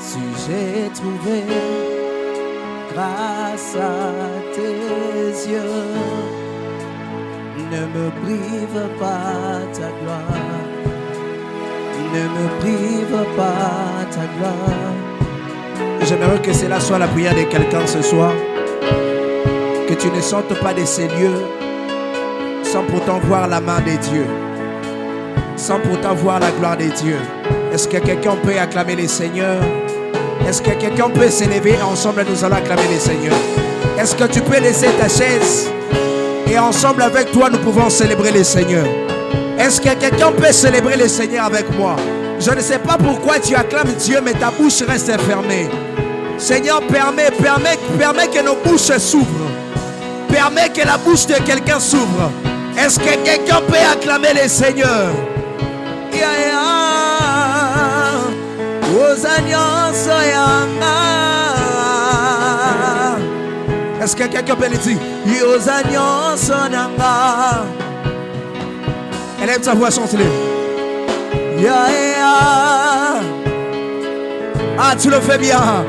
si j'ai trouvé grâce à tes yeux, ne me prive pas ta gloire, ne me prive pas ta gloire. J'aimerais que cela soit la prière de quelqu'un ce soir, que tu ne sortes pas de ces lieux sans pourtant voir la main de Dieu, sans pourtant voir la gloire de Dieu. Est-ce que quelqu'un peut acclamer le Seigneur? Est-ce que quelqu'un peut s'élever? Ensemble, nous allons acclamer le Seigneur. Est-ce que tu peux laisser ta chaise et ensemble avec toi, nous pouvons célébrer le Seigneur? Est-ce que quelqu'un peut célébrer le Seigneur avec moi? Je ne sais pas pourquoi tu acclames Dieu, mais ta bouche reste fermée. Seigneur, permets que nos bouches s'ouvrent. Permets que la bouche de quelqu'un s'ouvre. Est-ce que quelqu'un peut acclamer le Seigneur? Est-ce que quelqu'un peut le dire? Élève sa voix, chante-le. Ah, tu le fais bien.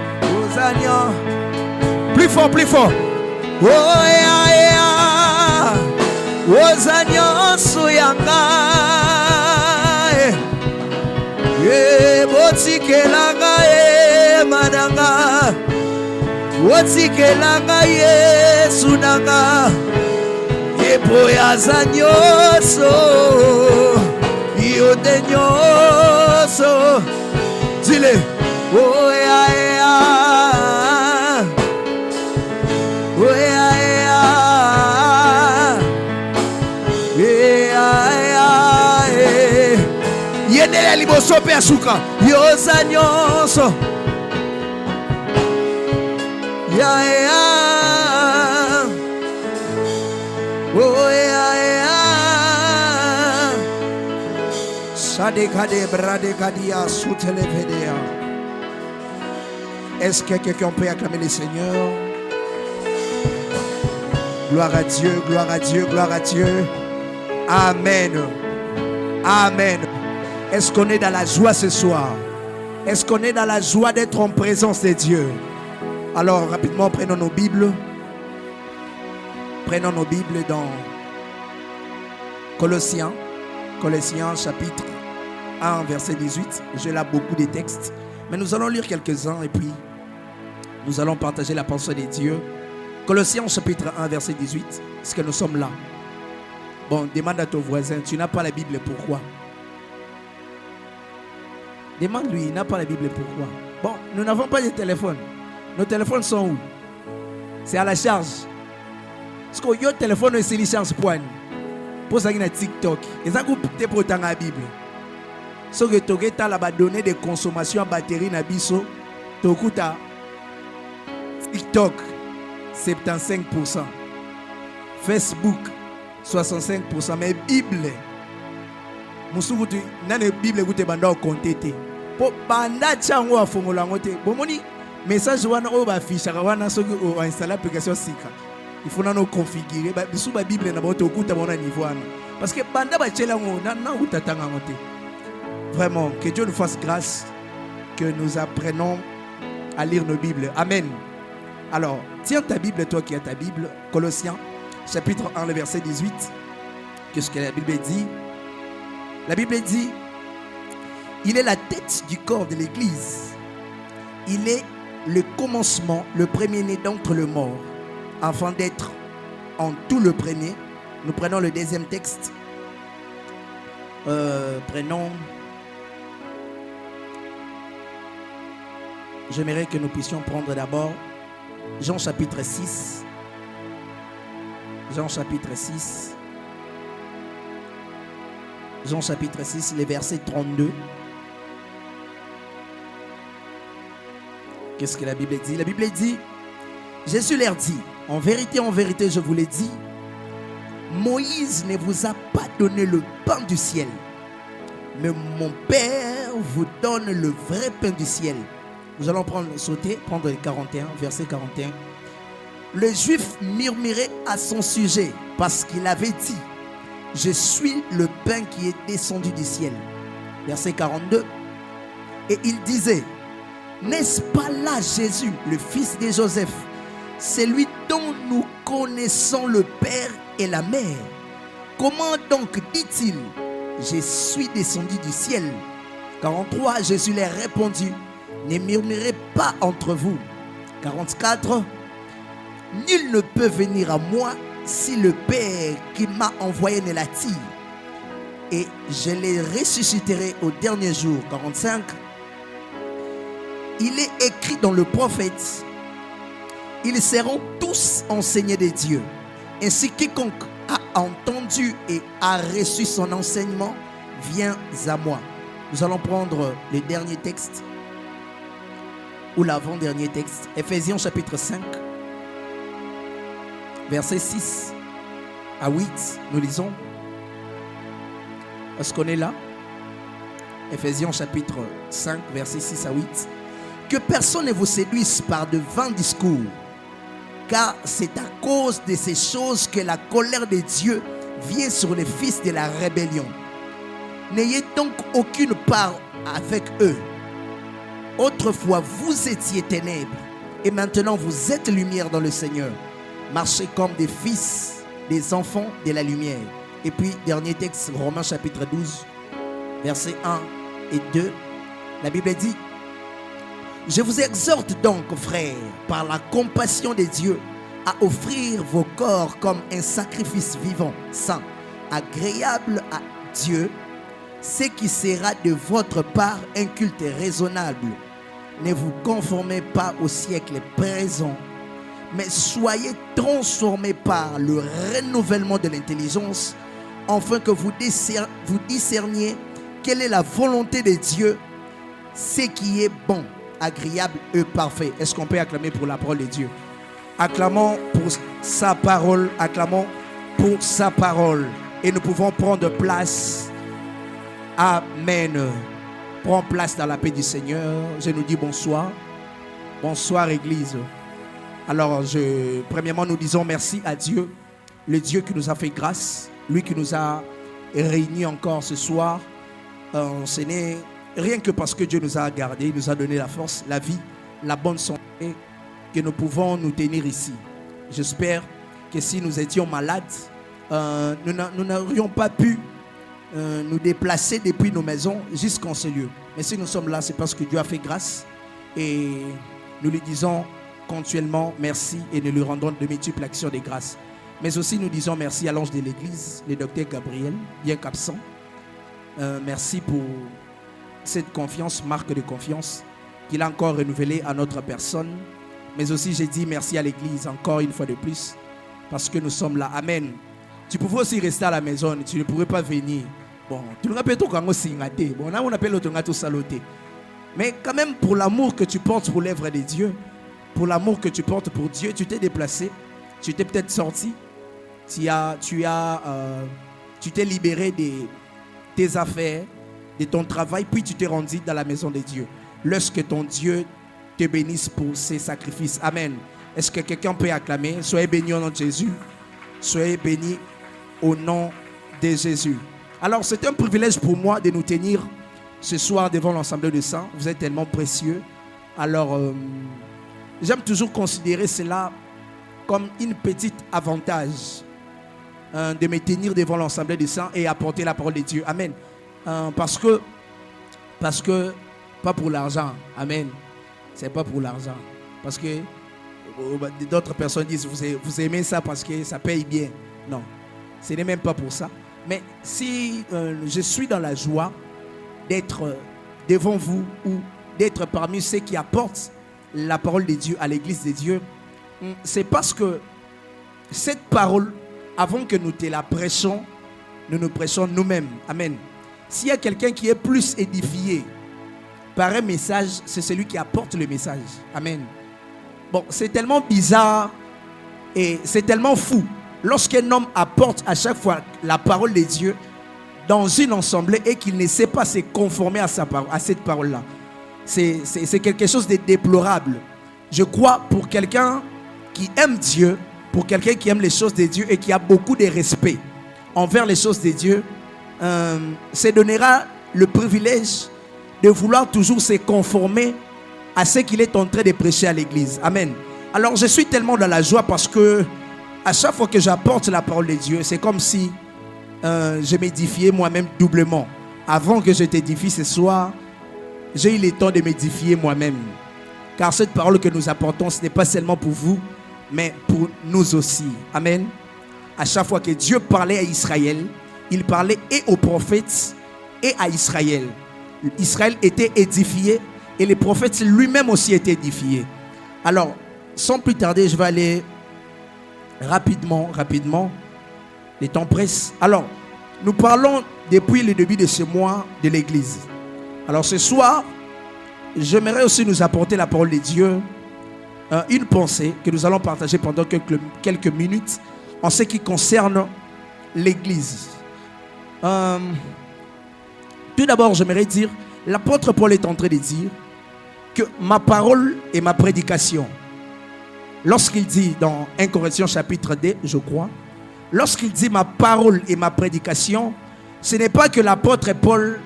Plus fort, plus fort. Oh, botikelanga mananga, botikelanga Yesu nanga, epoyaza nyoso, iote nyoso, dile, oh ya ya, oh ya ya, yendele liboso pe asuka yoza nyonso ya ya oh ya ya sadekade bradekadia sutelevedea. Est-ce que quelqu'un peut acclamer le Seigneur? Gloire à Dieu, gloire à Dieu, gloire à Dieu. Amen. Amen. Est-ce qu'on est dans la joie ce soir? Est-ce qu'on est dans la joie d'être en présence de Dieu? Alors rapidement, prenons nos Bibles. Prenons nos Bibles dans Colossiens chapitre 1 verset 18. J'ai là beaucoup de textes, mais nous allons lire quelques-uns et puis nous allons partager la pensée de Dieu. Colossiens chapitre 1 verset 18. Est-ce que nous sommes là? Bon, demande à ton voisin, tu n'as pas la Bible, pourquoi? Demande-lui, il n'a pas la Bible, pourquoi? Bon, nous n'avons pas de téléphone. Nos téléphones sont où? C'est à la charge. Parce que your téléphone est sur charge point. Pour ça, il y a TikTok. Et ça, c'est pour la Bible. Si tu as la donnée de consommation à batterie na biso, tu as TikTok 75%, Facebook 65%, mais Bible, musubutu nane Bible gute banda kontete. Po banda chango afongola ngote. Bomoni message wana o ba ficha wana soki o installer application sika. Il faut nous configurer ba bisu ba Bible na boto okuta bona niveau wana. Parce que banda ba chela ngo na utatanga ngote. Vraiment, que Dieu nous fasse grâce, que nous apprenons à lire nos Bibles. Amen. Alors, tiens ta Bible, toi qui as ta Bible, Colossiens, chapitre 1, le verset 18. Qu'est-ce que la Bible dit? La Bible dit, il est la tête du corps de l'Église. Il est le commencement, le premier-né d'entre les morts, afin d'être en tout le premier. Nous prenons le deuxième texte. J'aimerais que nous puissions prendre d'abord Jean chapitre 6. Jean chapitre 6. Jean chapitre 6, les versets 32. Qu'est-ce que la Bible dit? La Bible dit, Jésus leur dit, en vérité, je vous l'ai dit, Moïse ne vous a pas donné le pain du ciel, mais mon Père vous donne le vrai pain du ciel. Nous allons prendre le 41, verset 41. Le Juif murmurait à son sujet parce qu'il avait dit, je suis le pain qui est descendu du ciel. Verset 42. Et il disait, N'est-ce pas là Jésus, le fils de Joseph, celui dont nous connaissons le père et la mère? Comment donc dit-il, je suis descendu du ciel? 43, Jésus leur répondit, ne murmurez pas entre vous. 44, nul ne peut venir à moi si le Père qui m'a envoyé ne l'attire, et je les ressusciterai au dernier jour. 45, il est écrit dans le prophète, ils seront tous enseignés de Dieu. Ainsi quiconque a entendu et a reçu son enseignement vient à moi. Nous allons prendre le dernier texte, ou l'avant-dernier texte, Ephésiens chapitre 5, versets 6 à 8, nous lisons. Est-ce qu'on est là? Ephésiens chapitre 5, versets 6 à 8. Que personne ne vous séduise par de vains discours, car c'est à cause de ces choses que la colère de Dieu vient sur les fils de la rébellion. N'ayez donc aucune part avec eux. Autrefois, vous étiez ténèbres, et maintenant vous êtes lumière dans le Seigneur. Marchez comme des fils, des enfants de la lumière. Et puis, dernier texte, Romains chapitre 12, versets 1 et 2. La Bible dit, je vous exhorte donc, frères, par la compassion de Dieu, à offrir vos corps comme un sacrifice vivant, saint, agréable à Dieu, ce qui sera de votre part un culte raisonnable. Ne vous conformez pas au siècle présent, mais soyez transformés par le renouvellement de l'intelligence, afin que vous discerniez quelle est la volonté de Dieu, ce qui est bon, agréable et parfait. Est-ce qu'on peut acclamer pour la parole de Dieu? Acclamons pour sa parole, acclamons pour sa parole. Et nous pouvons prendre place. Amen. Prends place dans la paix du Seigneur. Je nous dis bonsoir. Bonsoir Église. Alors, premièrement, nous disons merci à Dieu, le Dieu qui nous a fait grâce, lui qui nous a réunis encore ce soir. Ce n'est rien que parce que Dieu nous a gardés, il nous a donné la force, la vie, la bonne santé, que nous pouvons nous tenir ici. J'espère que si nous étions malades, nous n'aurions pas pu nous déplacer depuis nos maisons jusqu'en ce lieu. Mais si nous sommes là, c'est parce que Dieu a fait grâce et nous lui disons continuellement merci et nous lui rendons de multiples actions de grâce. Mais aussi nous disons merci à l'ange de l'église, le docteur Gabriel, bien qu'absent. Merci pour cette confiance, marque de confiance qu'il a encore renouvelée à notre personne. Mais aussi j'ai dit merci à l'église encore une fois de plus parce que nous sommes là. Amen. Tu pouvais aussi rester à la maison, tu ne pourrais pas venir. Bon, tu ne rappelles pas quand on bon, là on appelle l'autre tout saloté. Mais quand même pour l'amour que tu portes pour l'œuvre de Dieu, pour l'amour que tu portes pour Dieu, tu t'es déplacé, tu t'es peut-être sorti, tu t'es libéré de tes affaires, de ton travail, puis tu t'es rendu dans la maison de Dieu. Lorsque ton Dieu te bénisse pour ses sacrifices. Amen. Est-ce que quelqu'un peut acclamer? Soyez bénis au nom de Jésus. Soyez bénis au nom de Jésus. Alors, c'est un privilège pour moi de nous tenir ce soir devant l'Assemblée des saints. Vous êtes tellement précieux. Alors, j'aime toujours considérer cela comme une petite avantage de me tenir devant l'Assemblée des saints et apporter la parole de Dieu. Amen. Parce que, pas pour l'argent. Amen. C'est pas pour l'argent. Parce que d'autres personnes disent, vous aimez ça parce que ça paye bien. Non, ce n'est même pas pour ça. Mais si je suis dans la joie d'être devant vous ou d'être parmi ceux qui apportent la parole de Dieu à l'église de Dieu, c'est parce que cette parole, avant que nous te la prêchons, nous nous prêchons nous-mêmes. Amen. S'il y a quelqu'un qui est plus édifié par un message, c'est celui qui apporte le message. Amen. Bon, c'est tellement bizarre et c'est tellement fou lorsqu'un homme apporte à chaque fois la parole de Dieu dans une assemblée et qu'il ne sait pas se conformer à cette parole-là. C'est quelque chose de déplorable. Je crois pour quelqu'un qui aime Dieu, pour quelqu'un qui aime les choses de Dieu et qui a beaucoup de respect envers les choses de Dieu, se donnera le privilège de vouloir toujours se conformer à ce qu'il est en train de prêcher à l'église. Amen. Alors je suis tellement dans la joie parce que à chaque fois que j'apporte la parole de Dieu, c'est comme si je m'édifiais moi-même doublement. Avant que je t'édifie ce soir, j'ai eu le temps de m'édifier moi-même. Car cette parole que nous apportons, ce n'est pas seulement pour vous, mais pour nous aussi. Amen. À chaque fois que Dieu parlait à Israël, il parlait et aux prophètes et à Israël. Israël était édifié et les prophètes lui-même aussi étaient édifiés. Alors, sans plus tarder, je vais aller rapidement. Les temps pressent. Alors, nous parlons depuis le début de ce mois de l'église. Alors ce soir, j'aimerais aussi nous apporter la parole de Dieu, une pensée que nous allons partager pendant quelques minutes en ce qui concerne l'église. Tout d'abord, j'aimerais dire, l'apôtre Paul est en train de dire que ma parole et ma prédication, lorsqu'il dit dans 1 Corinthiens chapitre 2, je crois, lorsqu'il dit ma parole et ma prédication, ce n'est pas que l'apôtre Paul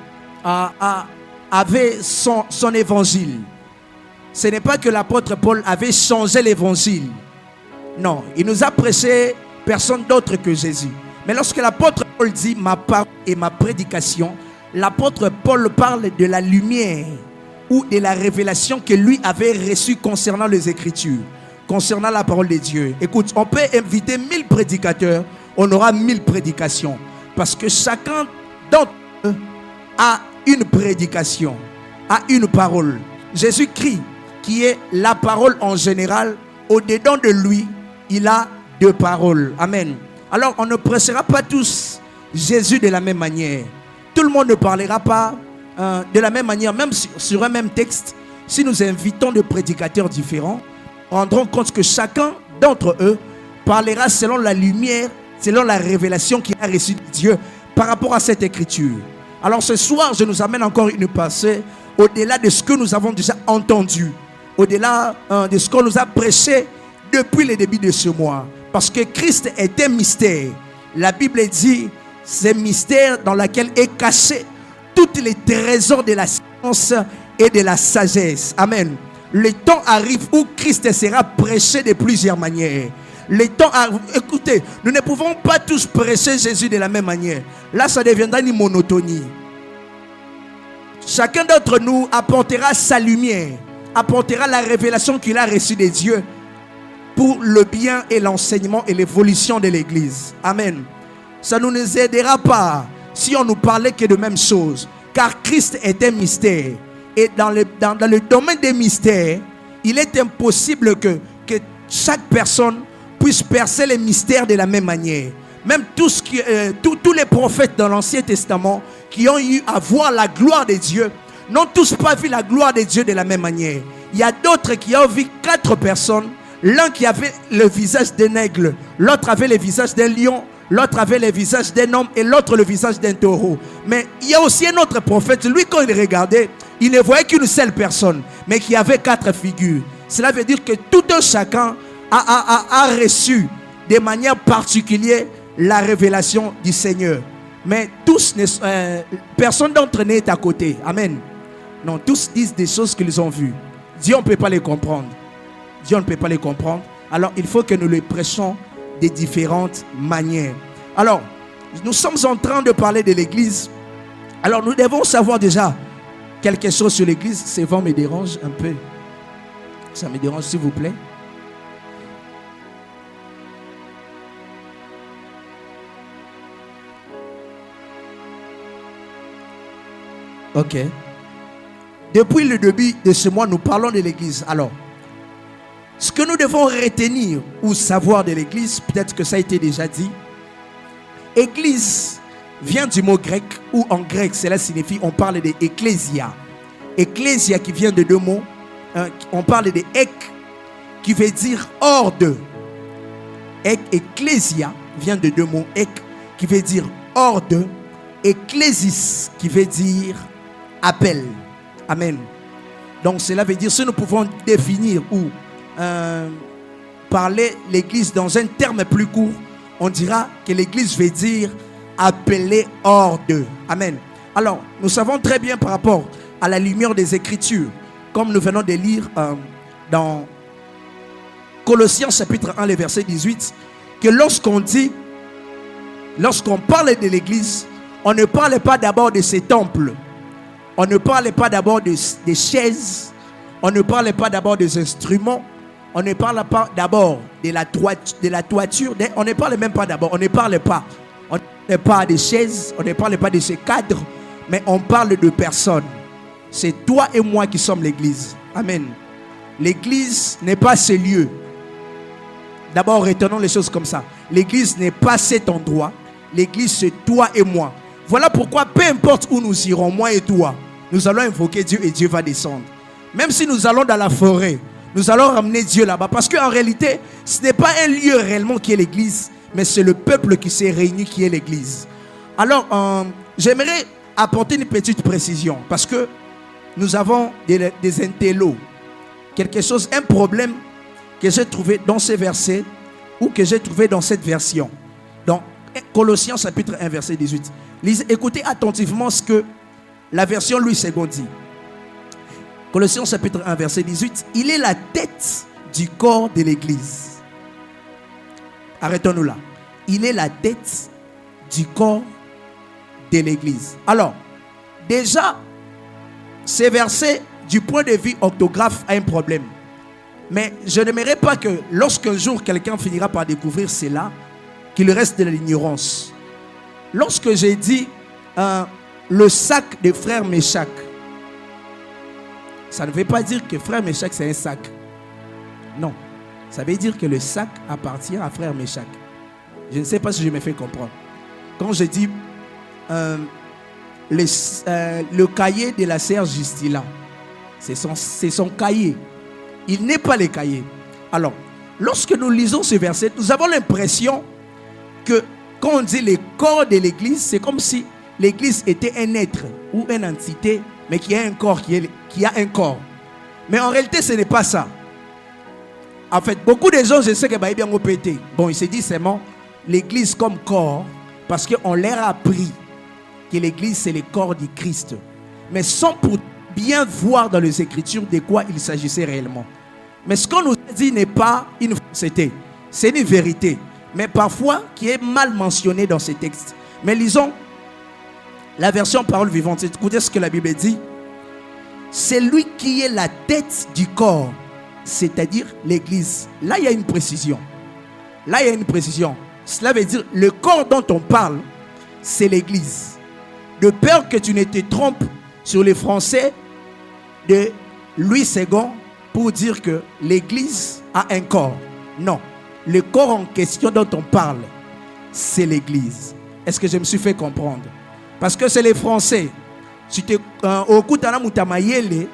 avait son évangile. Ce n'est pas que l'apôtre Paul avait changé l'évangile. Non, il nous a prêché personne d'autre que Jésus. Mais lorsque l'apôtre Paul dit ma parole et ma prédication, l'apôtre Paul parle de la lumière ou de la révélation que lui avait reçue concernant les Écritures, concernant la parole de Dieu. Écoute, on peut inviter 1000 prédicateurs, on aura 1000 prédications. Parce que chacun d'entre eux a une prédication, a une parole. Jésus-Christ, qui est la parole en général, au-dedans de lui, il a 2 paroles. Amen. Alors, on ne prêchera pas tous Jésus de la même manière. Tout le monde ne parlera pas de la même manière, même sur un même texte. Si nous invitons des prédicateurs différents, nous rendrons compte que chacun d'entre eux parlera selon la lumière, selon la révélation qu'il a reçue de Dieu par rapport à cette écriture. Alors ce soir, je nous amène encore une pensée au-delà de ce que nous avons déjà entendu, au-delà de ce qu'on nous a prêché depuis le début de ce mois. Parce que Christ est un mystère. La Bible dit, c'est un mystère dans lequel est caché tous les trésors de la science et de la sagesse. Amen. Le temps arrive où Christ sera prêché de plusieurs manières. Le temps arrive. Écoutez, nous ne pouvons pas tous prêcher Jésus de la même manière. Là, ça deviendra une monotonie. Chacun d'entre nous apportera sa lumière, apportera la révélation qu'il a reçue de Dieu pour le bien et l'enseignement et l'évolution de l'Église. Amen. Ça ne nous aidera pas si on nous parlait que de même chose. Car Christ est un mystère. Et dans le domaine des mystères, il est impossible que chaque personne puisse percer les mystères de la même manière. Même tous les prophètes dans l'Ancien Testament qui ont eu à voir la gloire de Dieu n'ont tous pas vu la gloire de Dieu de la même manière. Il y a d'autres qui ont vu 4 personnes. L'un qui avait le visage d'un aigle, l'autre avait le visage d'un lion, l'autre avait le visage d'un homme et l'autre le visage d'un taureau. Mais il y a aussi un autre prophète, lui quand il regardait, il ne voyait qu'une seule personne, mais qui avait 4 figures. Cela veut dire que tout un chacun a reçu de manière particulière la révélation du Seigneur. Mais tous, personne d'entre eux n'est à côté. Amen. Non, tous disent des choses qu'ils ont vues. Dieu, on ne peut pas les comprendre. Dieu, on ne peut pas les comprendre. Alors, il faut que nous les prêchons de différentes manières. Alors, nous sommes en train de parler de l'église. Alors, nous devons savoir déjà quelque chose sur l'église. Ce vent me dérange un peu. Ça me dérange, s'il vous plaît. Ok. Depuis le début de ce mois, nous parlons de l'église. Alors, ce que nous devons retenir ou savoir de l'église, peut-être que ça a été déjà dit. Église vient du mot grec, ou en grec, cela signifie, on parle de ecclésia. Ecclésia qui vient de 2 mots. On parle de ek, qui veut dire hors de. Ecclésia vient de 2 mots. Ek, qui veut dire hors de. Ecclésis, qui veut dire appel. Amen. Donc cela veut dire, si nous pouvons définir ou parler l'église dans un terme plus court, on dira que l'église veut dire appeler hors d'eux. Amen. Alors, nous savons très bien par rapport à la lumière des Écritures comme nous venons de lire dans Colossiens chapitre 1, le verset 18, que lorsqu'on parle de l'église, on ne parle pas d'abord de ces temples, on ne parle pas d'abord des chaises, on ne parle pas d'abord des instruments, on ne parle pas d'abord de la toiture, on ne parle même pas d'abord, on ne parle pas des chaises, on ne parle pas de ces cadres, mais on parle de personnes. C'est toi et moi qui sommes l'église. Amen. L'église n'est pas ce lieu. D'abord, retenons les choses comme ça. L'église n'est pas cet endroit. L'église, c'est toi et moi. Voilà pourquoi, peu importe où nous irons, moi et toi, nous allons invoquer Dieu et Dieu va descendre. Même si nous allons dans la forêt, nous allons ramener Dieu là-bas. Parce qu'en réalité, ce n'est pas un lieu réellement qui est l'église, mais c'est le peuple qui s'est réuni qui est l'église. Alors, j'aimerais apporter une petite précision. Parce que nous avons des intellos. Quelque chose, un problème que j'ai trouvé dans ces versets ou que j'ai trouvé dans cette version. Dans Colossiens chapitre 1 verset 18. Lisez, écoutez attentivement ce que la version Louis II dit. Colossiens chapitre 1 verset 18. Il est la tête du corps de l'église. Arrêtons-nous là. Il est la tête du corps de l'église. Alors, déjà, ces versets, du point de vue orthographe, a un problème. Mais je n'aimerais pas que lorsqu'un jour quelqu'un finira par découvrir cela, qu'il reste de l'ignorance. Lorsque j'ai dit le sac de frère Meshach, ça ne veut pas dire que frère Meshach c'est un sac. Non, ça veut dire que le sac appartient à frère Meshach. Je ne sais pas si je me fais comprendre. Quand je dis le cahier de la sœur Justila, c'est son cahier. Il n'est pas le cahier. Alors, lorsque nous lisons ce verset, nous avons l'impression que quand on dit le corps de l'église, c'est comme si l'église était un être ou une entité, mais qui a un corps, qui a un corps. Mais en réalité, ce n'est pas ça. En fait, beaucoup de gens, je sais que bien répété. Bon, il s'est dit seulement l'église comme corps, parce qu'on leur a appris que l'église c'est le corps du Christ. Mais sans pour bien voir dans les Écritures de quoi il s'agissait réellement. Mais ce qu'on nous dit n'est pas une fausseté, c'est une vérité, mais parfois qui est mal mentionné dans ces textes. Mais lisons la version parole vivante. Écoutez ce que la Bible dit. C'est lui qui est la tête du corps, c'est-à-dire l'église. Là, il y a une précision. Là, il y a une précision. Cela veut dire le corps dont on parle, c'est l'église. De peur que tu ne te trompes sur les Français de Louis II pour dire que l'église a un corps. Non. Le corps en question dont on parle, c'est l'église. Est-ce que je me suis fait comprendre? Parce que c'est les Français. Au Kutana Mutamayele,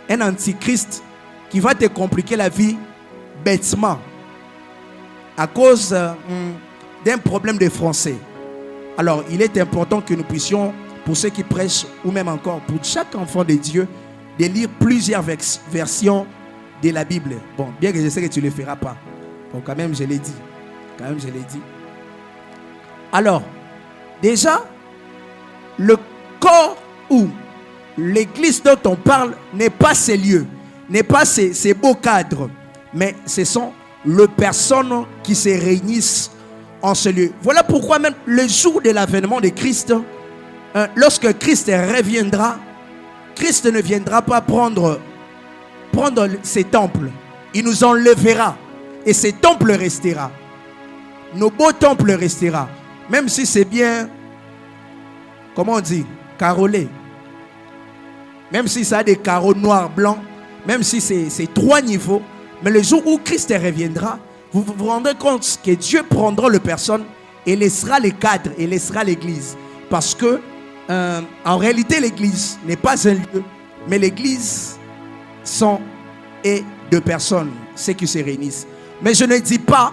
un antichrist qui va te compliquer la vie bêtement à cause d'un problème de français. Alors, il est important que nous puissions, pour ceux qui prêchent, ou même encore pour chaque enfant de Dieu, de lire plusieurs versions de la Bible. Bon, bien que je sais que tu ne le feras pas. Bon, quand même, je l'ai dit. Alors, déjà, le corps ou l'église dont on parle n'est pas ces lieux, n'est pas ces beaux cadres, mais ce sont les personnes qui se réunissent en ce lieu. Voilà pourquoi même le jour de l'avènement de Christ, lorsque Christ reviendra, Christ ne viendra pas prendre ces temples. Il nous enlèvera et ces temples resteront. Nos beaux temples resteront. Même si c'est bien, comment on dit, carrelé. Même si ça a des carreaux noirs, blancs. Même si c'est 3 niveaux. Mais le jour où Christ reviendra, vous vous rendrez compte que Dieu prendra les personnes et laissera les cadres et laissera l'église. Parce que en réalité l'église n'est pas un lieu, mais l'église sont et de personnes, ceux qui se réunissent. Mais je ne dis pas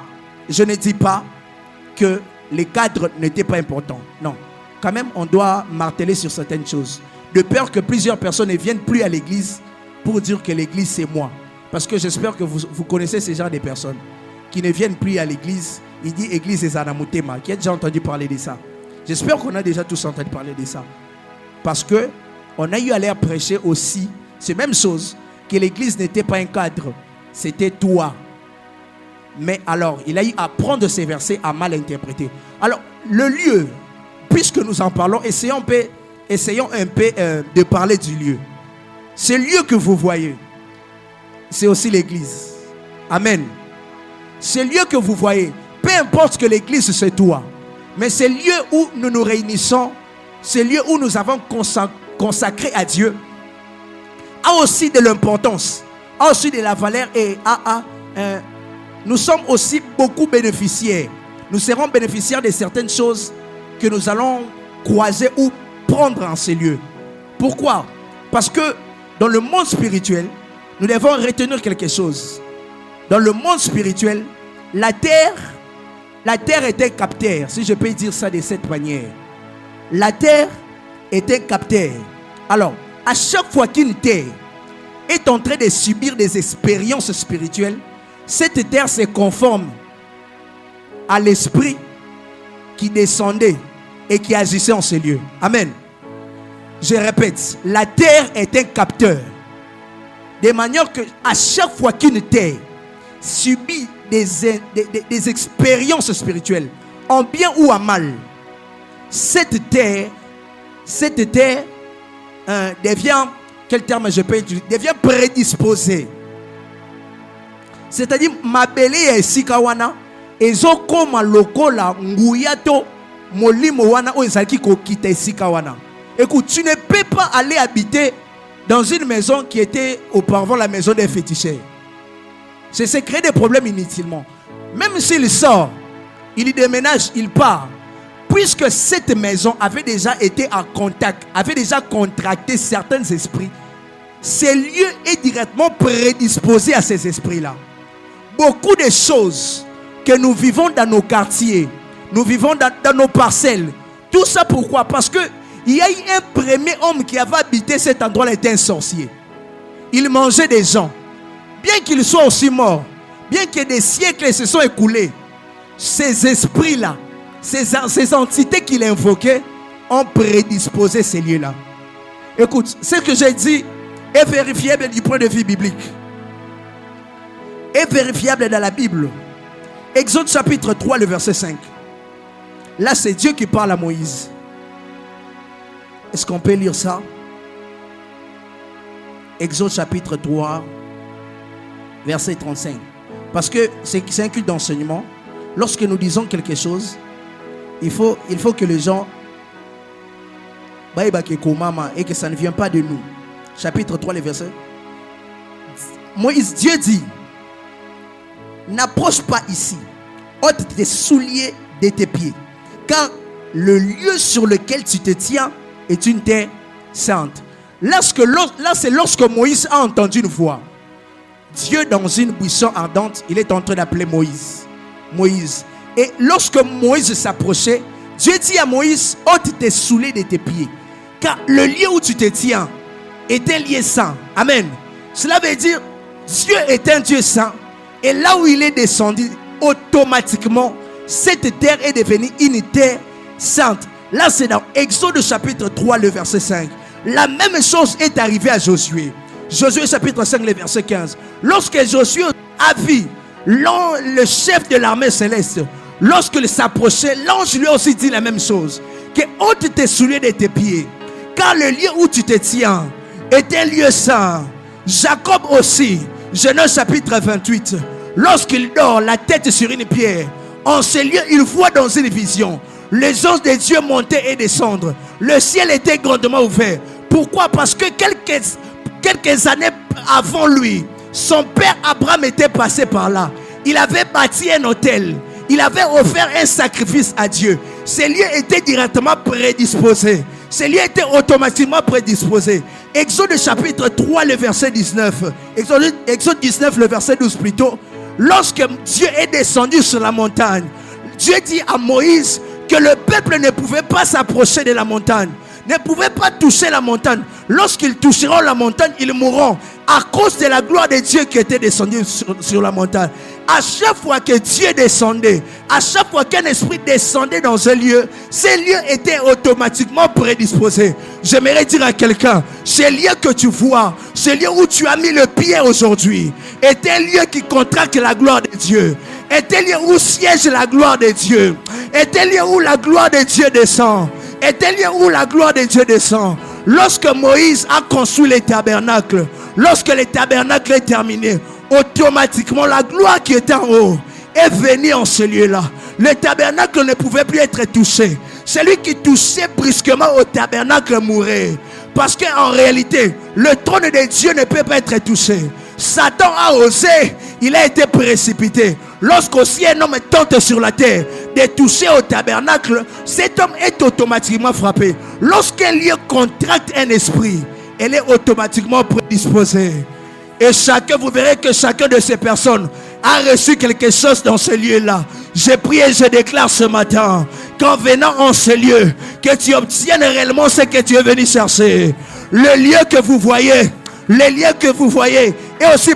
que les cadres n'étaient pas importants. Non, quand même on doit marteler sur certaines choses. De peur que plusieurs personnes ne viennent plus à l'église pour dire que l'église c'est moi. Parce que j'espère que vous connaissez ces genres de personnes qui ne viennent plus à l'église. Il dit église c'est Zanamutema. Qui a déjà entendu parler de ça? J'espère qu'on a déjà tous entendu parler de ça. Parce que on a eu à leur prêcher aussi C'est la même chose que l'église n'était pas un cadre, c'était toi. Mais alors, il a eu à prendre ces versets à mal interpréter. Alors, le lieu, puisque nous en parlons, essayons un peu de parler du lieu. Ce lieu que vous voyez, c'est aussi l'église. Amen. Ce lieu que vous voyez, peu importe que l'église c'est toi, mais ce lieu où nous nous réunissons, ce lieu où nous avons consacré à Dieu, a aussi de l'importance, a aussi de la valeur et nous sommes aussi beaucoup bénéficiaires. Nous serons bénéficiaires de certaines choses que nous allons croiser ou prendre en ces lieux. Pourquoi? Parce que dans le monde spirituel, nous devons retenir quelque chose. Dans le monde spirituel, la terre est un capteur, si je peux dire ça de cette manière. La terre est un capteur. Alors, à chaque fois qu'une terre est en train de subir des expériences spirituelles, cette terre se conforme à l'esprit qui descendait et qui agissait en ces lieux. Amen. Je répète, la terre est un capteur. De manière que à chaque fois qu'une terre subit des expériences spirituelles, en bien ou en mal, cette terre devient, quel terme je peux utiliser, devient prédisposée. C'est-à-dire, ma belle est sikawana, et zo koma lokola nguyato molimo wana o ezaki ko kite sikawana. Écoute, tu ne peux pas aller habiter dans une maison qui était auparavant la maison des féticheurs. C'est créer des problèmes inutilement. Même s'il sort, il y déménage, il part. Puisque cette maison avait déjà été en contact, avait déjà contracté certains esprits, ce lieu est directement prédisposé à ces esprits-là. Beaucoup de choses que nous vivons dans nos quartiers, nous vivons dans nos parcelles. Tout ça pourquoi? Parce que il y a eu un premier homme qui avait habité cet endroit-là, était un sorcier. Il mangeait des gens. Bien qu'il soit aussi mort, bien que des siècles se sont écoulés, ces esprits-là, ces entités qu'il invoquait, ont prédisposé ces lieux-là. Écoute, ce que j'ai dit est vérifiable du point de vue biblique. Est vérifiable dans la Bible. Exode chapitre 3, le verset 5. Là, c'est Dieu qui parle à Moïse. Est-ce qu'on peut lire ça? Exode chapitre 3, verset 35. Parce que c'est un culte d'enseignement. Lorsque nous disons quelque chose, il faut que les gens et que ça ne vient pas de nous. Chapitre 3, le verset. Moïse, Dieu dit: n'approche pas ici, ôte tes souliers de tes pieds, car le lieu sur lequel tu te tiens est une terre sainte. Là, c'est lorsque Moïse a entendu une voix. Dieu, dans une buisson ardente, il est en train d'appeler Moïse. Et lorsque Moïse s'approchait, Dieu dit à Moïse: ôte tes souliers de tes pieds, car le lieu où tu te tiens est un lieu saint. Amen. Cela veut dire Dieu est un Dieu saint. Et là où il est descendu, automatiquement, cette terre est devenue une terre sainte. Là, c'est dans Exode chapitre 3, le verset 5. La même chose est arrivée à Josué. Josué chapitre 5, le verset 15. Lorsque Josué a vu le chef de l'armée céleste, lorsqu'il s'approchait, l'ange lui a aussi dit la même chose. Que ôte tes souliers de tes pieds, car le lieu où tu te tiens est un lieu saint. Jacob aussi, Genèse chapitre 28. Lorsqu'il dort la tête sur une pierre, en ce lieu, il voit dans une vision les anges de Dieu monter et descendre. Le ciel était grandement ouvert. Pourquoi? Parce que quelques années avant lui, son père Abraham était passé par là. Il avait bâti un autel. Il avait offert un sacrifice à Dieu. Ces lieux étaient directement prédisposés. Ces lieux étaient automatiquement prédisposés. Exode chapitre 3, le verset 19. Exode 19, le verset 12 plutôt. Lorsque Dieu est descendu sur la montagne, Dieu dit à Moïse que le peuple ne pouvait pas s'approcher de la montagne, ne pouvait pas toucher la montagne. Lorsqu'ils toucheront la montagne, ils mourront à cause de la gloire de Dieu qui était descendue sur la montagne. À chaque fois que Dieu descendait, à chaque fois qu'un esprit descendait dans un lieu, ces lieux étaient automatiquement prédisposés. J'aimerais dire à quelqu'un, ces lieux que tu vois, ces lieux où tu as mis le pied aujourd'hui, est un lieu qui contracte la gloire de Dieu, est un lieu où siège la gloire de Dieu, est un lieu où la gloire de Dieu descend, est un lieu où la gloire de Dieu descend. Lorsque Moïse a construit les tabernacles, lorsque le tabernacle est terminé, automatiquement la gloire qui était en haut est venue en ce lieu-là. Le tabernacle ne pouvait plus être touché. Celui qui touchait brusquement au tabernacle mourait. Parce qu'en réalité, le trône de Dieu ne peut pas être touché. Satan a osé, il a été précipité. Lorsqu'aussi un homme tente sur la terre de toucher au tabernacle, cet homme est automatiquement frappé. Lorsqu'un lieu contracte un esprit, elle est automatiquement prédisposée. Et chacun, vous verrez que chacun de ces personnes a reçu quelque chose dans ce lieu-là. Je prie et je déclare ce matin qu'en venant en ce lieu, que tu obtiennes réellement ce que tu es venu chercher. Le lieu que vous voyez, est aussi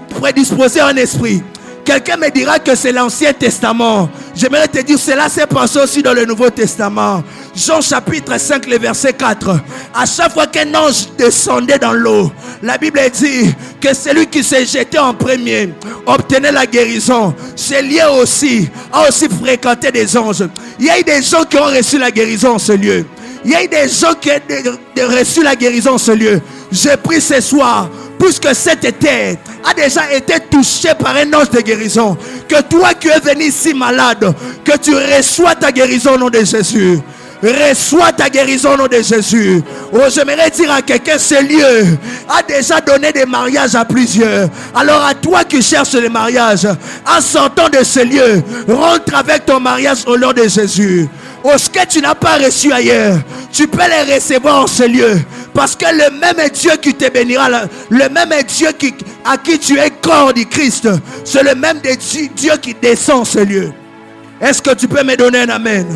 prédisposé en esprit. Quelqu'un me dira que c'est l'Ancien Testament. J'aimerais te dire, cela s'est passé aussi dans le Nouveau Testament. Jean chapitre 5, le verset 4. À chaque fois qu'un ange descendait dans l'eau, la Bible dit que celui qui s'est jeté en premier obtenait la guérison. Ce lieu aussi a aussi fréquenté des anges. Il y a eu des gens qui ont reçu la guérison en ce lieu. Il y a eu des gens qui ont reçu la guérison en ce lieu. Je prie ce soir, puisque cette terre a déjà été touchée par un ange de guérison, que toi qui es venu ici malade, que tu reçois ta guérison au nom de Jésus. Reçois ta guérison au nom de Jésus. Oh, j'aimerais dire à quelqu'un, ce lieu a déjà donné des mariages à plusieurs. Alors à toi qui cherches le mariage, en sortant de ce lieu, rentre avec ton mariage au nom de Jésus. Oh, ce que tu n'as pas reçu ailleurs, tu peux les recevoir en ce lieu. Parce que le même Dieu qui te bénira, le même Dieu à qui tu es corps du Christ, c'est le même Dieu qui descend en ce lieu. Est-ce que tu peux me donner un amen?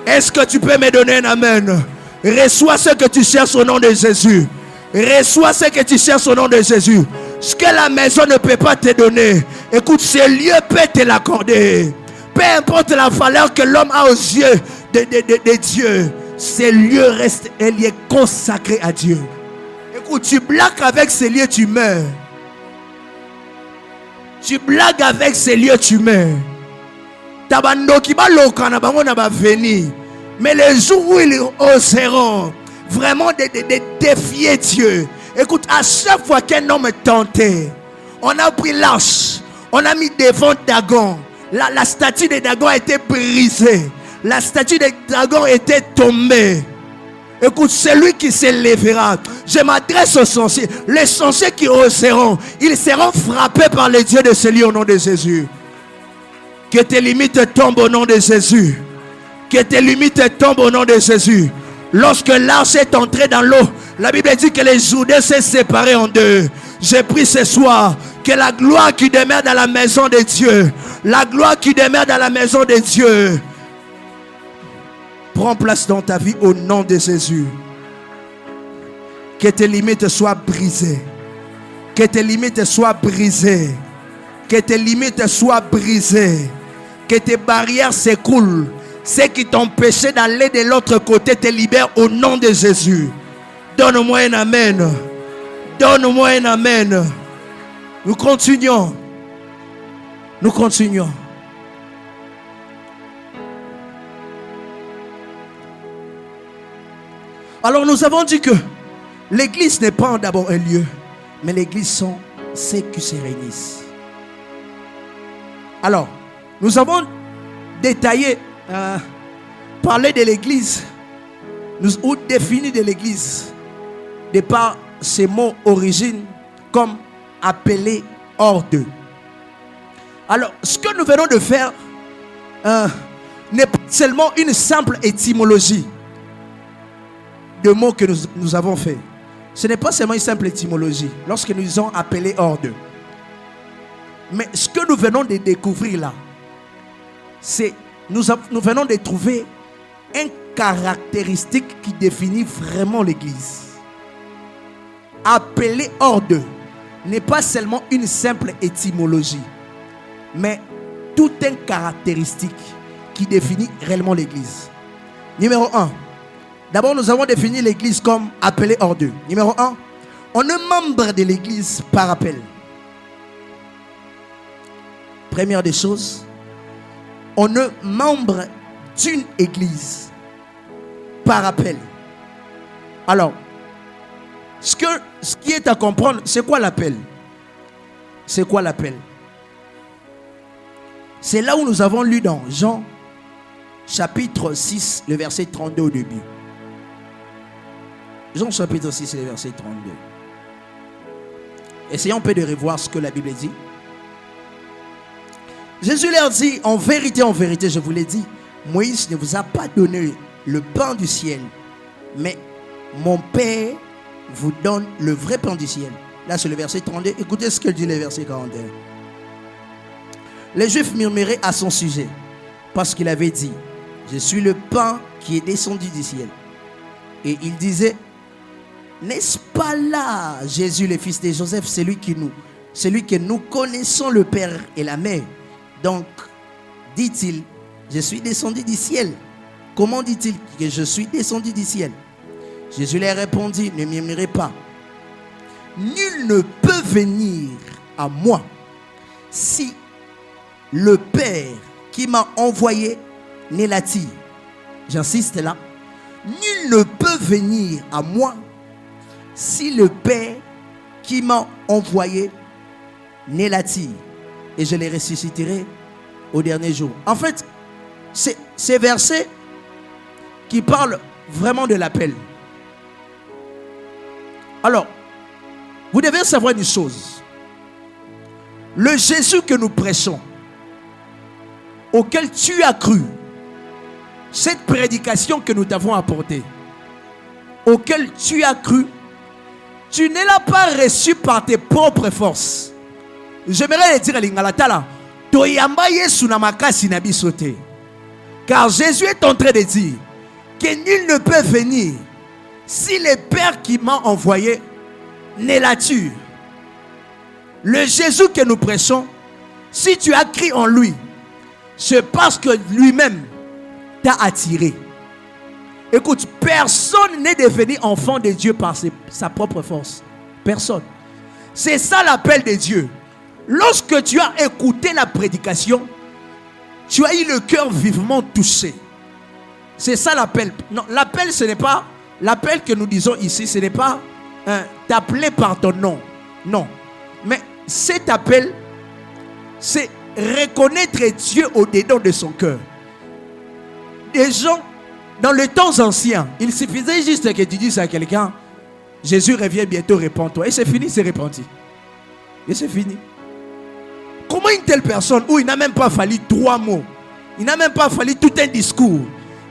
Est-ce que tu peux me donner un amen? Reçois ce que tu cherches au nom de Jésus. Reçois ce que tu cherches au nom de Jésus. Ce que la maison ne peut pas te donner, écoute, ce lieu peut te l'accorder. Peu importe la valeur que l'homme a aux yeux de Dieu, ce lieu reste un lieu consacré à Dieu. Écoute, tu blagues avec ce lieu, tu meurs. Tu blagues avec ce lieu, tu meurs. Mais les jours où ils oseront vraiment de défier Dieu, écoute, à chaque fois qu'un homme est tenté, on a pris l'arche, on a mis devant Dagon. La statue de Dagon a été brisée. La statue de Dagon était tombée. Écoute, celui qui s'élèvera, je m'adresse aux sorciers. Les sorciers qui oseront, ils seront frappés par les dieux de ce lieu au nom de Jésus. Que tes limites tombent au nom de Jésus. Que tes limites tombent au nom de Jésus. Lorsque l'arche est entrée dans l'eau, la Bible dit que les Jourdains s'est séparés en deux. Je prie ce soir que la gloire qui demeure dans la maison de Dieu, la gloire qui demeure dans la maison de Dieu, prend place dans ta vie au nom de Jésus. Que tes limites soient brisées. Que tes limites soient brisées. Que tes limites soient brisées. Que tes barrières s'écoulent. Ce qui t'empêchait d'aller de l'autre côté te libère au nom de Jésus. Donne-moi un amen. Donne-moi un amen. Nous continuons. Nous continuons. Alors nous avons dit que l'église n'est pas d'abord un lieu, mais l'église sont ceux qui se réunissent. Alors, nous avons détaillé, parlé de l'église, ou défini de l'église, de par ces mots origine, comme appelé hors d'eux. Alors, ce que nous venons de faire n'est pas seulement une simple étymologie de mots que nous avons fait. Ce n'est pas seulement une simple étymologie lorsque nous disons appelé hors d'eux. Mais ce que nous venons de découvrir là, c'est nous venons de trouver une caractéristique qui définit vraiment l'église. Appelé hors d'eux n'est pas seulement une simple étymologie. mais tout une caractéristique qui définit réellement l'église. Numéro 1. D'abord, nous avons défini l'église comme appelée hors d'eux. Numéro 1. On est membre de l'église par appel. Première des choses, on est membre d'une église par appel. Alors, ce qui est à comprendre, c'est quoi l'appel? C'est quoi l'appel? C'est là où nous avons lu dans Jean chapitre 6, le verset 32 au début. Jean chapitre 6, le verset 32. Essayons un peu de revoir ce que la Bible dit. Jésus leur dit, en vérité, je vous l'ai dit, Moïse ne vous a pas donné le pain du ciel, mais mon Père vous donne le vrai pain du ciel. Là, c'est le verset 32. Écoutez ce que dit le verset 41. Les Juifs murmuraient à son sujet, parce qu'il avait dit, je suis le pain qui est descendu du ciel. Et il disait, n'est-ce pas là Jésus, le fils de Joseph, celui que nous connaissons le Père et la Mère? Donc, dit-il, je suis descendu du ciel. Comment dit-il que je suis descendu du ciel? Jésus leur répondit, ne murmurez pas. Nul ne peut venir à moi si le Père qui m'a envoyé ne l'attire. J'insiste là. Nul ne peut venir à moi si le Père qui m'a envoyé ne l'attire. Et je les ressusciterai au dernier jour. En fait, c'est ces versets qui parlent vraiment de l'appel. Alors, vous devez savoir une chose. Le Jésus que nous prêchons, auquel tu as cru, cette prédication que nous t'avons apportée, auquel tu as cru, tu ne l'as pas reçue par tes propres forces. J'aimerais le dire à l'Ingalatala, car Jésus est en train de dire que nul ne peut venir si le Père qui m'a envoyé ne l'attire. Le Jésus que nous prêchons, si tu as cru en lui, c'est parce que lui-même t'a attiré. Écoute, personne n'est devenu enfant de Dieu par sa propre force. Personne. C'est ça l'appel de Dieu. Lorsque tu as écouté la prédication, tu as eu le cœur vivement touché. C'est ça l'appel. Non, l'appel, ce n'est pas l'appel que nous disons ici, ce n'est pas t'appeler par ton nom. Non. Mais cet appel, c'est reconnaître Dieu au-dedans de son cœur. Des gens, dans les temps anciens, il suffisait juste que tu dises à quelqu'un, Jésus revient bientôt, répands-toi. Et c'est fini, c'est repenti. Et c'est fini. Comment une telle personne, où il n'a même pas fallu 3 mots, il n'a même pas fallu tout un discours,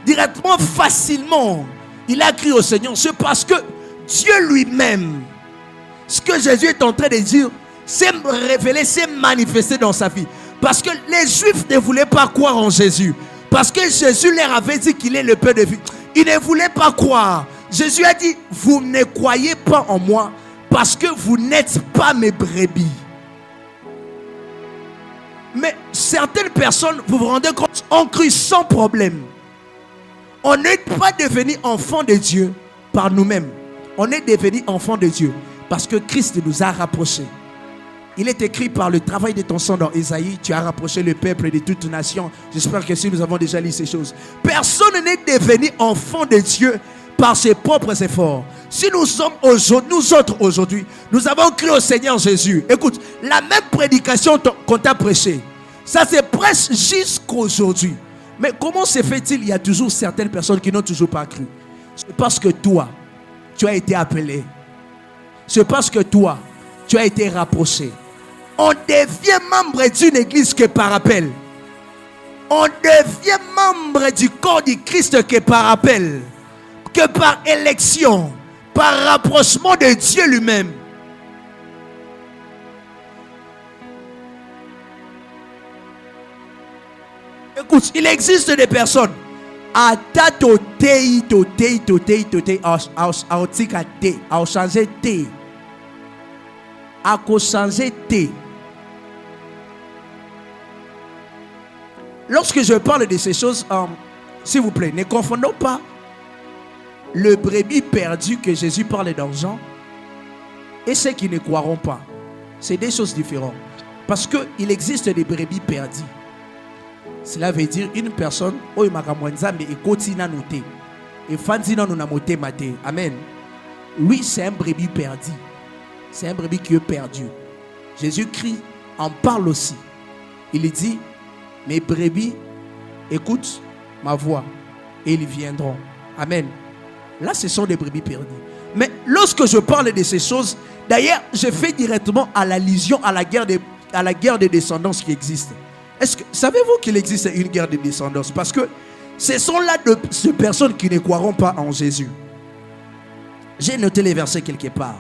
directement, facilement, il a crié au Seigneur. C'est parce que Dieu lui-même, ce que Jésus est en train de dire, s'est révélé, s'est manifesté dans sa vie. Parce que les Juifs ne voulaient pas croire en Jésus. Parce que Jésus leur avait dit qu'il est le pain de vie. Ils ne voulaient pas croire. Jésus a dit, vous ne croyez pas en moi parce que vous n'êtes pas mes brebis. Mais certaines personnes, vous vous rendez compte, ont cru sans problème. On n'est pas devenu enfant de Dieu par nous-mêmes. On est devenu enfant de Dieu parce que Christ nous a rapprochés. Il est écrit par le travail de ton sang dans Ésaïe, tu as rapproché le peuple de toute nation. J'espère que si nous avons déjà lu ces choses. Personne n'est devenu enfant de Dieu par ses propres efforts. Si nous sommes aujourd'hui, nous autres aujourd'hui, nous avons cru au Seigneur Jésus. Écoute, la même prédication qu'on t'a prêchée, ça se prêche jusqu'aujourd'hui. Mais comment se fait-il? Il y a toujours certaines personnes qui n'ont toujours pas cru. C'est parce que toi, tu as été appelé. C'est parce que toi, tu as été rapproché. On devient membre d'une église que par appel. On devient membre du corps du Christ que par appel. Que par élection. Par rapprochement de Dieu lui-même. Écoute, il existe des personnes. A lorsque je parle de ces choses, s'il vous plaît, ne confondons pas le brebis perdu que Jésus parle dans Jean et ceux qui ne croiront pas. C'est des choses différentes. Parce qu'il existe des brebis perdus. Cela veut dire une personne, amen. Lui, c'est un brebis perdu. C'est un brebis qui est perdu. Jésus-Christ en parle aussi. Il dit, mes brebis écoutent ma voix et ils viendront. Amen. Là, ce sont des brebis perdues. Mais lorsque je parle de ces choses, d'ailleurs, je fais directement à l'allusion à la guerre de descendance qui existe. Savez-vous qu'il existe une guerre de descendance? Parce que ce sont là de personnes qui ne croiront pas en Jésus. J'ai noté les versets quelque part.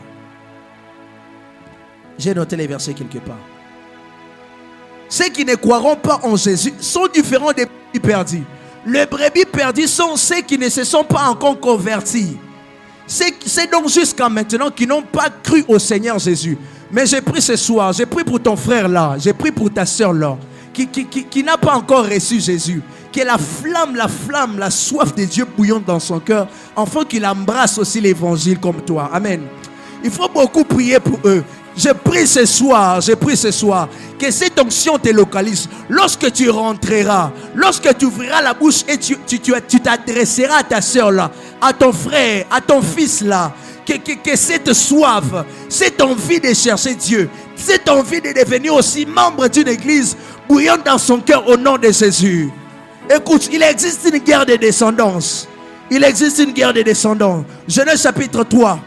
Ceux qui ne croiront pas en Jésus sont différents des brebis perdus. Les brebis perdus sont ceux qui ne se sont pas encore convertis. C'est donc jusqu'à maintenant qui n'ont pas cru au Seigneur Jésus. Mais j'ai pris ce soir, j'ai pris pour ton frère là, j'ai pris pour ta soeur là, qui n'a pas encore reçu Jésus, qui est la flamme, la soif de Dieu bouillante dans son cœur, afin qu'il embrasse aussi l'évangile comme toi. Amen. Il faut beaucoup prier pour eux. Je prie ce soir que cette onction te localise. Lorsque tu rentreras, lorsque tu ouvriras la bouche et tu t'adresseras à ta soeur là, à ton frère, à ton fils là, que cette soif, cette envie de chercher Dieu, cette envie de devenir aussi membre d'une église bouillante dans son cœur au nom de Jésus. Écoute, il existe une guerre de descendance. Genèse chapitre 3,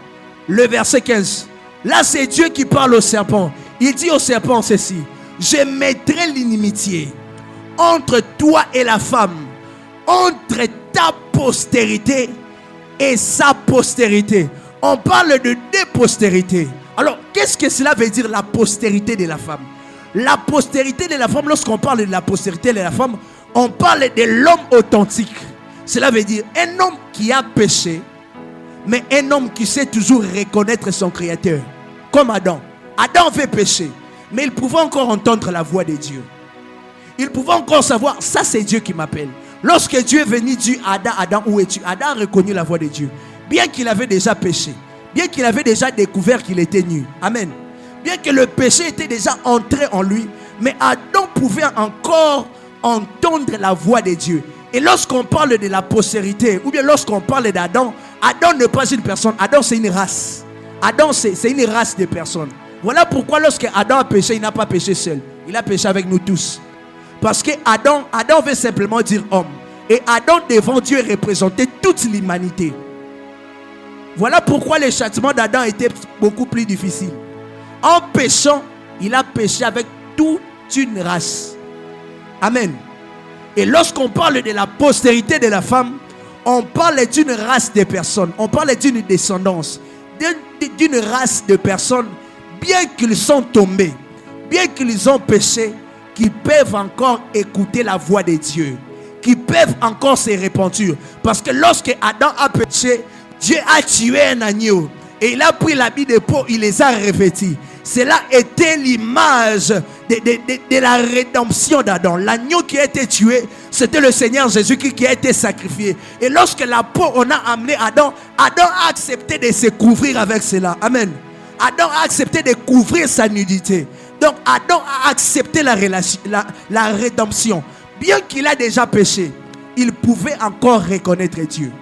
le verset 15. Là, c'est Dieu qui parle au serpent. Il dit au serpent ceci: je mettrai l'inimitié entre toi et la femme, entre ta postérité et sa postérité. On parle de deux postérités. Alors, qu'est-ce que cela veut dire, la postérité de la femme? La postérité de la femme, lorsqu'on parle de la postérité de la femme, on parle de l'homme authentique. Cela veut dire un homme qui a péché, mais un homme qui sait toujours reconnaître son créateur. Comme Adam. Adam avait péché, mais il pouvait encore entendre la voix de Dieu. Il pouvait encore savoir, ça c'est Dieu qui m'appelle. Lorsque Dieu est venu dire Adam, où es-tu? Adam a reconnu la voix de Dieu. Bien qu'il avait déjà péché, bien qu'il avait déjà découvert qu'il était nu. Amen. Bien que le péché était déjà entré en lui, mais Adam pouvait encore entendre la voix de Dieu. Et lorsqu'on parle de la postérité, ou bien lorsqu'on parle d'Adam, Adam n'est pas une personne, Adam c'est une race. Adam c'est une race de personnes. Voilà pourquoi lorsque Adam a péché, il n'a pas péché seul. Il a péché avec nous tous. Parce que Adam veut simplement dire homme. Et Adam devant Dieu représentait toute l'humanité. Voilà pourquoi le châtiment d'Adam était beaucoup plus difficile. En péchant, il a péché avec toute une race. Amen. Et lorsqu'on parle de la postérité de la femme, on parle d'une race de personnes. On parle d'une descendance. D'une race de personnes, bien qu'ils sont tombés, bien qu'ils ont péché, qui peuvent encore écouter la voix de Dieu, qui peuvent encore se repentir. Parce que lorsque Adam a péché, Dieu a tué un agneau et il a pris l'habit de peau, il les a revêtis. Cela était l'image de la rédemption d'Adam. L'agneau qui a été tué, c'était le Seigneur Jésus-Christ qui a été sacrifié. Et lorsque la peau, on a amené Adam, Adam a accepté de se couvrir avec cela. Amen. Adam a accepté de couvrir sa nudité. Donc Adam a accepté la rédemption. Bien qu'il a déjà péché, il pouvait encore reconnaître Dieu.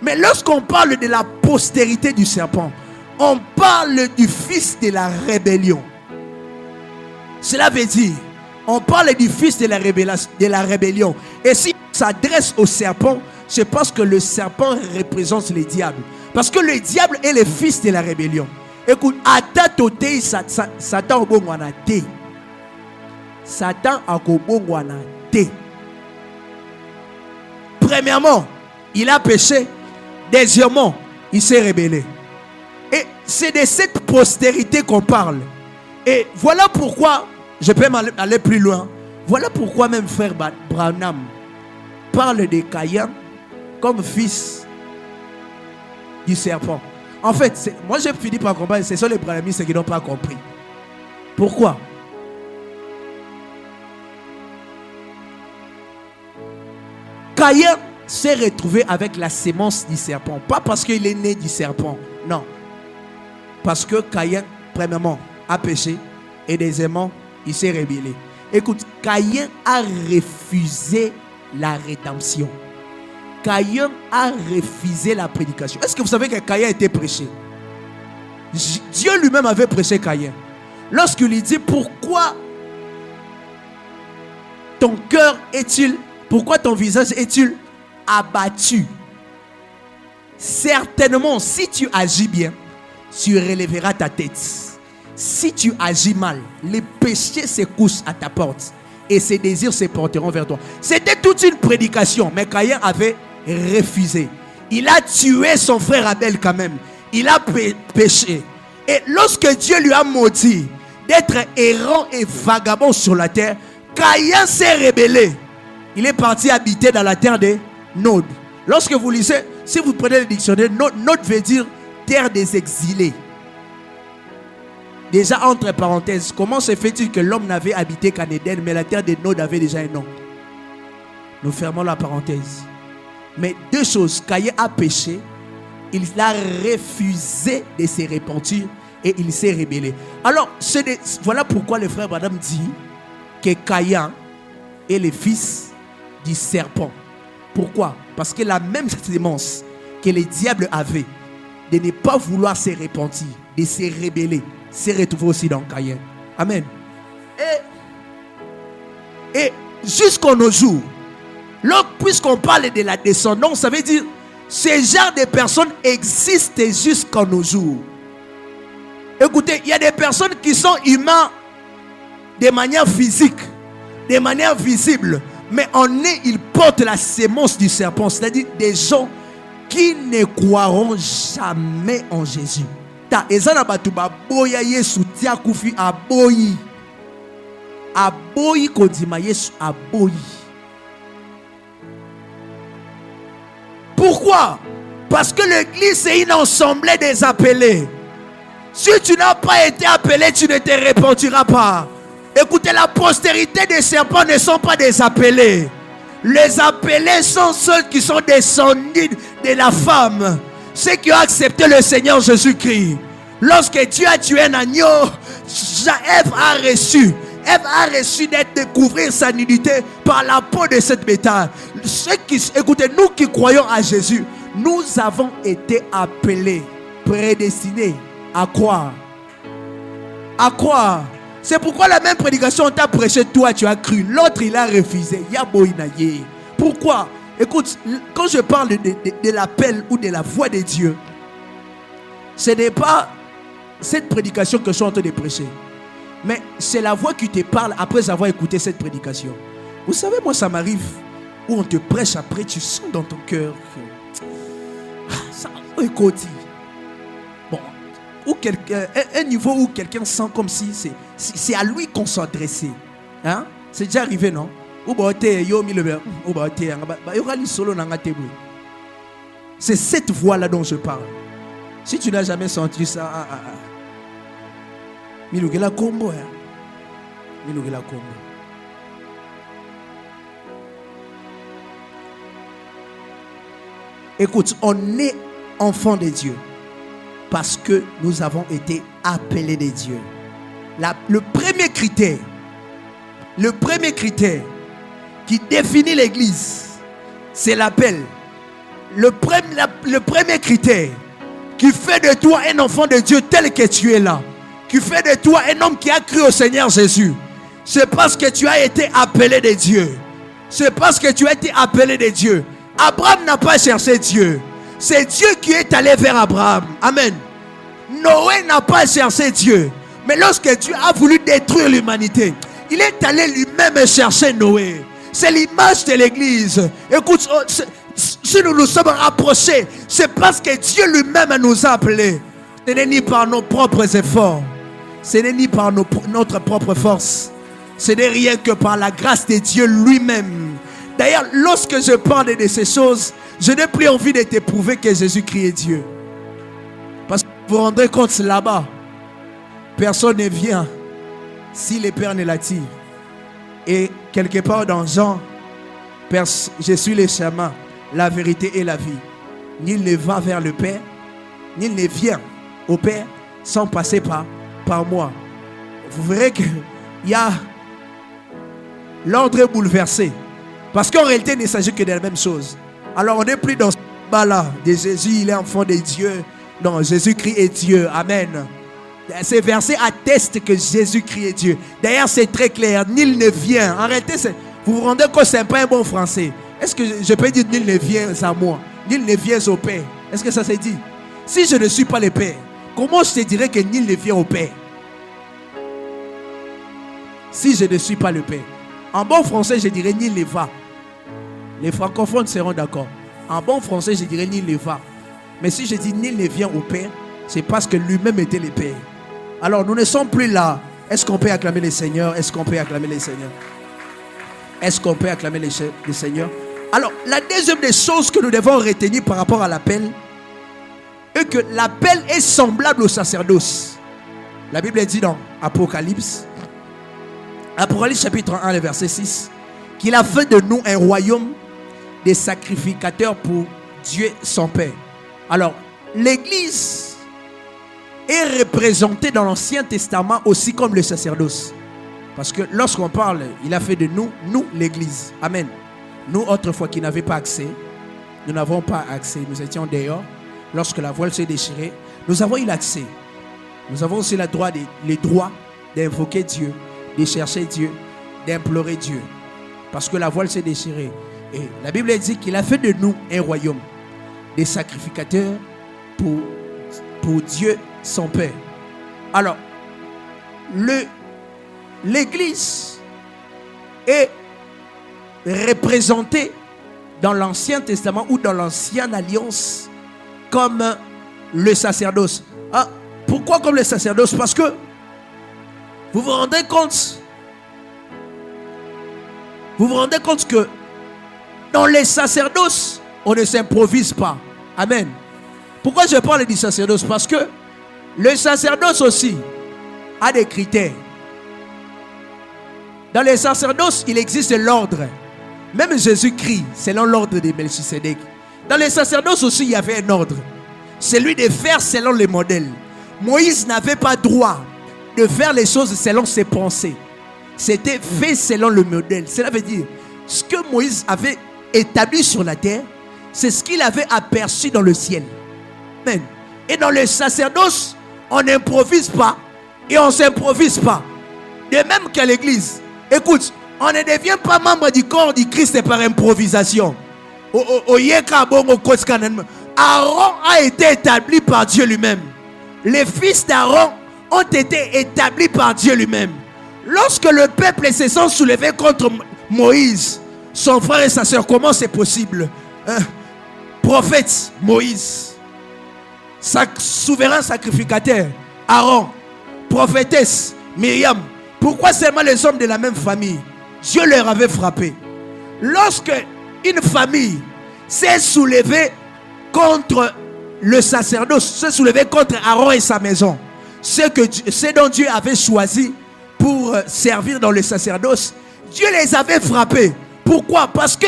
Mais lorsqu'on parle de la postérité du serpent, on parle du fils de la rébellion. Cela veut dire, on parle du fils de la rébellion. Et si on s'adresse au serpent, c'est parce que le serpent représente le diable. Parce que le diable est le fils de la rébellion. Écoute, Satan a premièrement, il a péché. Deuxièmement, il s'est rébellé. Et c'est de cette postérité qu'on parle. Et voilà pourquoi, je peux aller plus loin. Voilà pourquoi même frère Branham parle de Caïn comme fils du serpent. En fait, moi j'ai fini par comprendre, ce sont les branhamistes qui n'ont pas compris. Pourquoi? Caïn s'est retrouvé avec la sémence du serpent. Pas parce qu'il est né du serpent. Non. Parce que Caïn, premièrement, a péché. Et deuxièmement, il s'est rébellé. Écoute, Caïn a refusé la rédemption. Caïn a refusé la prédication. Est-ce que vous savez que Caïn a été prêché? Dieu lui-même avait prêché Caïn. Lorsqu'il lui dit, pourquoi ton cœur est-il, pourquoi ton visage est-il abattu? Certainement, si tu agis bien, tu relèveras ta tête. Si tu agis mal, les péchés se couchent à ta porte et ses désirs se porteront vers toi. C'était toute une prédication, mais Caïn avait refusé. Il a tué son frère Abel quand même. Il a péché. Et lorsque Dieu lui a maudit d'être errant et vagabond sur la terre, Caïn s'est rébellé. Il est parti habiter dans la terre de Nod. Lorsque vous lisez, si vous prenez le dictionnaire, Nod veut dire terre des exilés. Déjà entre parenthèses, comment se fait-il que l'homme n'avait habité qu'en Éden, mais la terre de Nod avait déjà un nom? Nous fermons la parenthèse. Mais deux choses, Caïn a péché, il a refusé de se repentir et il s'est rébellé. Alors, voilà pourquoi le frère Branham dit que Caïn est le fils du serpent. Pourquoi? Parce que la même sémence que le diable avait de ne pas vouloir se repentir, de se rebeller, s'est retrouvé aussi dans Caïn. Amen. Et jusqu'à nos jours, puisqu'on parle de la descendance, ça veut dire ce genre de personnes existent jusqu'à nos jours. Écoutez, il y a des personnes qui sont humains de manière physique, de manière visible, mais en eux, ils portent la sémence du serpent, c'est-à-dire des gens qui ne croiront jamais en Jésus. Ta ezana batuba boya Yesu tia kufi aboyi. Aboyi kodima Yesu aboyi. Pourquoi? Parce que l'église est une assemblée des appelés. Si tu n'as pas été appelé, tu ne te repentiras pas. Écoutez, la postérité des serpents ne sont pas des appelés. Les appelés sont ceux qui sont descendus de la femme. Ceux qui ont accepté le Seigneur Jésus-Christ. Lorsque Dieu a tué un agneau, Ève a reçu d'être découvrir sa nudité par la peau de cette bétail. Écoutez, nous qui croyons à Jésus, nous avons été appelés, prédestinés à croire. À croire. C'est pourquoi la même prédication on t'a prêché, toi tu as cru. L'autre il a refusé. Pourquoi? Écoute, quand je parle de l'appel ou de la voix de Dieu, ce n'est pas cette prédication que je suis en train de prêcher, mais c'est la voix qui te parle après avoir écouté cette prédication. Vous savez, moi ça m'arrive où on te prêche après, tu sens dans ton cœur que ça écoute. Bon, ou un niveau où quelqu'un sent comme si c'est à lui qu'on s'adressait. Hein? C'est déjà arrivé, non? C'est cette voix-là dont je parle. Si tu n'as jamais senti ça, Milugela Kombo. Milugela Kombo. Écoute, on est enfant de Dieu parce que nous avons été appelés de Dieu. Le premier critère qui définit l'église, c'est l'appel. Le premier critère qui fait de toi un enfant de Dieu tel que tu es là, qui fait de toi un homme qui a cru au Seigneur Jésus, c'est parce que tu as été appelé de Dieu. C'est parce que tu as été appelé de Dieu. Abraham n'a pas cherché Dieu. C'est Dieu qui est allé vers Abraham. Amen. Noé n'a pas cherché Dieu. Mais lorsque Dieu a voulu détruire l'humanité, il est allé lui-même chercher Noé. C'est l'image de l'église. Écoute, si nous nous sommes rapprochés, c'est parce que Dieu lui-même nous a appelés. Ce n'est ni par nos propres efforts, ce n'est ni par notre propre force, ce n'est rien que par la grâce de Dieu lui-même. D'ailleurs, lorsque je parle de ces choses, je n'ai plus envie de t'éprouver que Jésus-Christ est Dieu. Parce que vous vous rendrez compte là-bas, personne ne vient si le Père ne l'attire. Et quelque part dans Jean, Père, je suis le chemin, la vérité et la vie. Nul ne va vers le Père, nul ne vient au Père sans passer par moi. Vous verrez qu'il y a l'ordre bouleversé. Parce qu'en réalité, il ne s'agit que de la même chose. Alors on n'est plus dans ce bas-là de Jésus, il est enfant de Dieu. Non, Jésus-Christ est Dieu. Amen. Ces versets attestent que Jésus-Christ est Dieu. D'ailleurs, c'est très clair. Nul ne vient. En réalité, vous vous rendez compte, ce n'est pas un bon français. Est-ce que je peux dire nul ne vient à moi? Nul ne vient au Père. Est-ce que ça s'est dit? Si je ne suis pas le Père, comment je te dirais que nul ne vient au Père? Si je ne suis pas le Père. En bon français, je dirais nul ne va. Les francophones seront d'accord. En bon français, je dirais nul ne va. Mais si je dis nul ne vient au Père, c'est parce que lui-même était le Père. Alors nous ne sommes plus là. Est-ce qu'on peut acclamer le Seigneur? Est-ce qu'on peut acclamer le Seigneur? Est-ce qu'on peut acclamer le Seigneur? Alors la deuxième des choses que nous devons retenir par rapport à l'appel est que l'appel est semblable au sacerdoce. La Bible dit dans Apocalypse chapitre 1, le verset 6, qu'il a fait de nous un royaume des sacrificateurs pour Dieu son Père. Alors, l'Église est représentée dans l'Ancien Testament aussi comme le sacerdoce. Parce que lorsqu'on parle, il a fait de nous l'Église. Amen. Nous, autrefois qui n'avions pas accès, nous n'avons pas accès. Nous étions dehors. Lorsque la voile s'est déchirée, nous avons eu l'accès. Nous avons aussi le droit d'invoquer Dieu, de chercher Dieu, d'implorer Dieu. Parce que la voile s'est déchirée. Et la Bible dit qu'il a fait de nous un royaume des sacrificateurs pour Dieu son Père. Alors, l'Église est représentée dans l'Ancien Testament ou dans l'Ancienne Alliance comme le sacerdoce. Ah, pourquoi comme le sacerdoce? Parce que vous vous rendez compte que dans les sacerdoces, on ne s'improvise pas. Amen. Pourquoi je parle du sacerdoce? Parce que le sacerdoce aussi a des critères. Dans les sacerdoces, il existe l'ordre. Même Jésus-Christ, selon l'ordre de Melchisédek. Dans les sacerdoces aussi, il y avait un ordre. Celui de faire selon les modèles. Moïse n'avait pas droit de faire les choses selon ses pensées. C'était fait selon le modèle. Cela veut dire, ce que Moïse avait établi sur la terre, c'est ce qu'il avait aperçu dans le ciel. Amen. Et dans le sacerdoce, on n'improvise pas et on ne s'improvise pas. De même qu'à l'église. Écoute, on ne devient pas membre du corps du Christ par improvisation. Aaron a été établi par Dieu lui-même. Les fils d'Aaron ont été établis par Dieu lui-même. Lorsque le peuple se sent soulevé contre Moïse, son frère et sa soeur, comment c'est possible? Prophète Moïse, souverain sacrificateur Aaron, prophétesse Myriam, pourquoi seulement les hommes de la même famille? Dieu leur avait frappé. Lorsque une famille s'est soulevée contre le sacerdoce, s'est soulevée contre Aaron et sa maison, ce dont Dieu avait choisi pour servir dans le sacerdoce, Dieu les avait frappés. Pourquoi? Parce que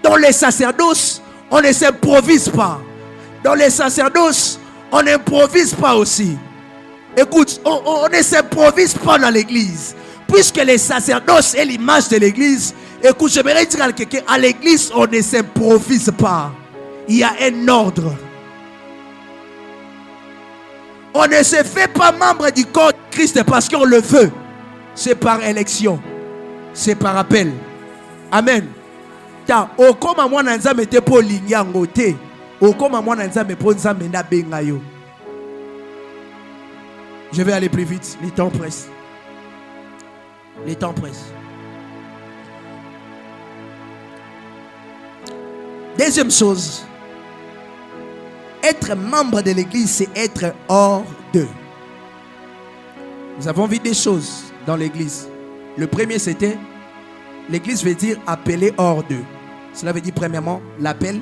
dans les sacerdoces, on ne s'improvise pas. Dans les sacerdoces, on n'improvise pas aussi. Écoute, on ne s'improvise pas dans l'église. Puisque les sacerdoces est l'image de l'église, écoute, j'aimerais dire à quelqu'un, à l'église, on ne s'improvise pas. Il y a un ordre. On ne se fait pas membre du corps de Christ parce qu'on le veut. C'est par élection. C'est par appel. Amen. Je vais aller plus vite. Les temps pressent. Les temps pressent. Deuxième chose, être membre de l'église, c'est être hors d'eux. Nous avons vu des choses dans l'église. Le premier, c'était, l'église veut dire appeler hors d'eux. Cela veut dire premièrement l'appel,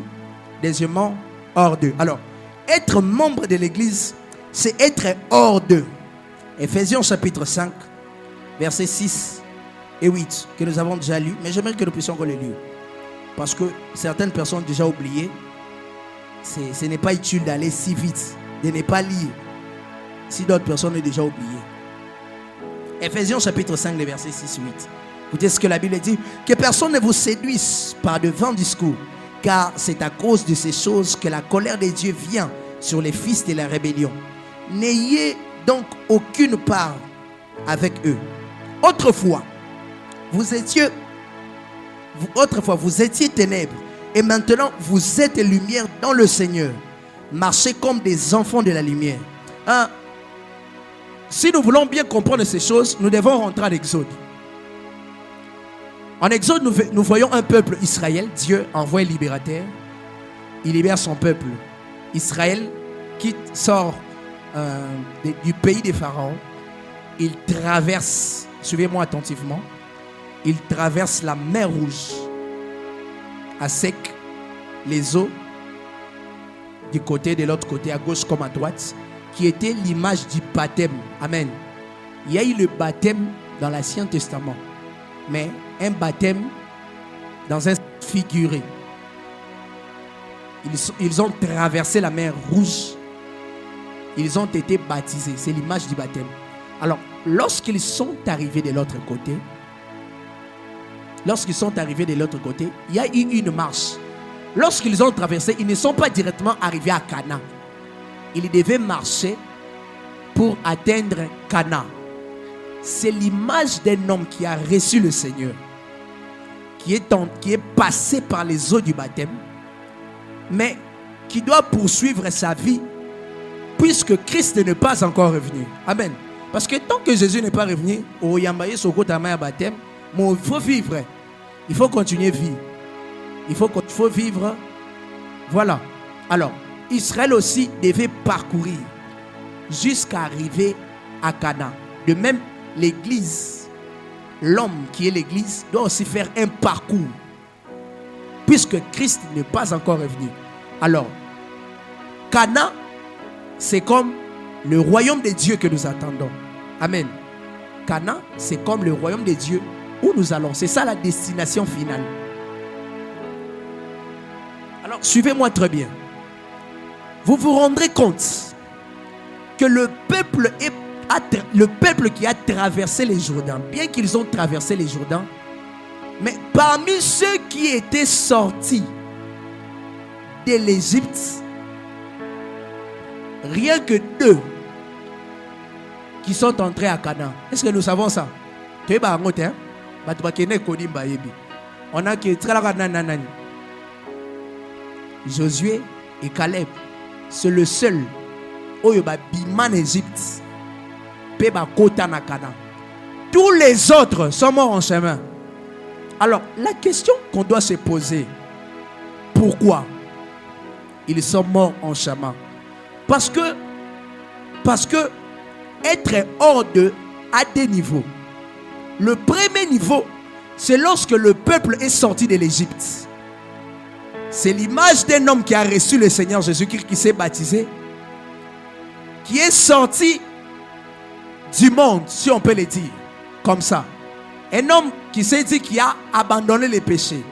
deuxièmement hors d'eux. Alors, être membre de l'église, c'est être hors d'eux. Ephésiens chapitre 5, versets 6 et 8, que nous avons déjà lu, mais j'aimerais que nous puissions encore le lire. parce que certaines personnes ont déjà oublié. Ce n'est pas utile d'aller si vite, de ne pas lire, si d'autres personnes ont déjà oublié. Ephésiens chapitre 5, les versets 6-8. Écoutez ce que la Bible dit. Que personne ne vous séduise par de vains discours, car c'est à cause de ces choses que la colère de Dieu vient sur les fils de la rébellion. N'ayez donc aucune part avec eux. Autrefois, vous étiez ténèbres, et maintenant vous êtes lumière dans le Seigneur. Marchez comme des enfants de la lumière. Si nous voulons bien comprendre ces choses, nous devons rentrer en Exode. En Exode, nous voyons un peuple Israël. Dieu envoie un libérateur. Il libère son peuple. Israël sort du pays des pharaons. Il traverse, suivez-moi attentivement, il traverse la mer Rouge à sec, les eaux du côté, de l'autre côté, à gauche comme à droite, qui était l'image du baptême. Amen. Il y a eu le baptême dans l'Ancien Testament, mais un baptême dans un figuré. Ils ont traversé la mer Rouge. Ils ont été baptisés. C'est l'image du baptême. Alors, lorsqu'ils sont arrivés de l'autre côté, il y a eu une marche. Lorsqu'ils ont traversé, ils ne sont pas directement arrivés à Canaan. Ils devaient marcher pour atteindre Canaan. C'est l'image d'un homme qui a reçu le Seigneur, qui est passé par les eaux du baptême, mais qui doit poursuivre sa vie puisque Christ n'est pas encore revenu. Amen. Parce que tant que Jésus n'est pas revenu, il faut vivre. Il faut continuer à vivre. Il faut vivre. Voilà. Alors, Israël aussi devait parcourir jusqu'à arriver à Canaan. De même, l'Église, l'homme qui est l'Église, doit aussi faire un parcours, puisque Christ n'est pas encore revenu. Alors, Canaan, c'est comme le royaume de Dieu que nous attendons. Amen. Canaan, c'est comme le royaume de Dieu où nous allons. C'est ça la destination finale. Alors, suivez-moi très bien. Vous vous rendrez compte que le peuple qui a traversé les Jourdains, bien qu'ils ont traversé les Jourdains, mais parmi ceux qui étaient sortis de l'Égypte, rien que 2 qui sont entrés à Canaan. Est-ce que nous savons ça? On a qui Josué et Caleb. C'est le seul où il y a en Égypte. Tous les autres sont morts en chemin. Alors, la question qu'on doit se poser, pourquoi ils sont morts en chemin? Parce que être hors d'eux à des niveaux. Le premier niveau, c'est lorsque le peuple est sorti de l'Égypte. C'est l'image d'un homme qui a reçu le Seigneur Jésus-Christ, qui s'est baptisé, qui est sorti du monde, si on peut le dire, comme ça. Un homme qui s'est dit, qui a abandonné les péchés,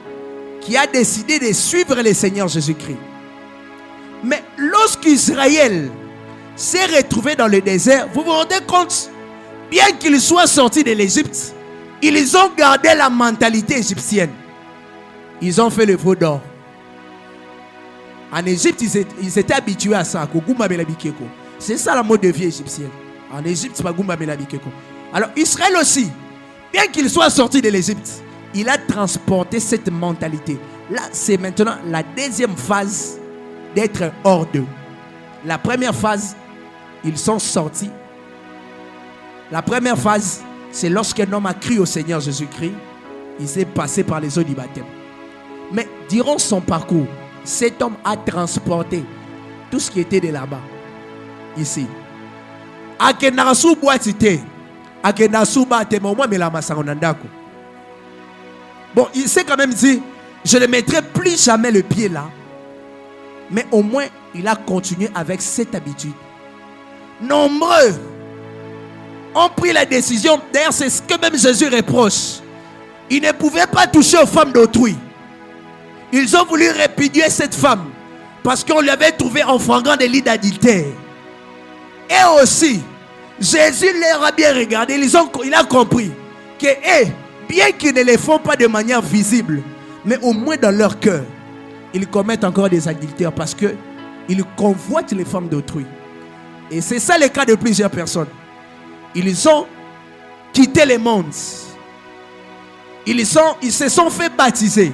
qui a décidé de suivre le Seigneur Jésus-Christ. Mais lorsqu'Israël s'est retrouvé dans le désert, vous vous rendez compte, bien qu'ils soient sortis de l'Égypte, ils ont gardé la mentalité égyptienne. Ils ont fait le veau d'or. En Égypte, ils étaient habitués à ça. C'est ça la mode de vie égyptienne. En Égypte, c'est pas Goumba Melabikeko. Alors Israël aussi, bien qu'il soit sorti de l'Égypte, il a transporté cette mentalité. Là, c'est maintenant la deuxième phase d'être hors d'eux. La première phase, ils sont sortis. La première phase, c'est lorsqu'un homme a crié au Seigneur Jésus-Christ, il s'est passé par les eaux du baptême. Mais durant son parcours, cet homme a transporté tout ce qui était de là-bas, ici. Bon, il s'est quand même dit, je ne mettrai plus jamais le pied là. Mais au moins, il a continué avec cette habitude. Nombreux ont pris la décision. D'ailleurs, c'est ce que même Jésus reproche. Il ne pouvait pas toucher aux femmes d'autrui. Ils ont voulu répudier cette femme parce qu'on lui avait trouvé en flagrant délit d'adultère. Et aussi, Jésus leur a bien regardé. Il a compris que, bien qu'ils ne les font pas de manière visible, mais au moins dans leur cœur, ils commettent encore des adultères parce qu'ils convoitent les femmes d'autrui. Et c'est ça le cas de plusieurs personnes. Ils ont quitté le monde. Ils se sont fait baptiser.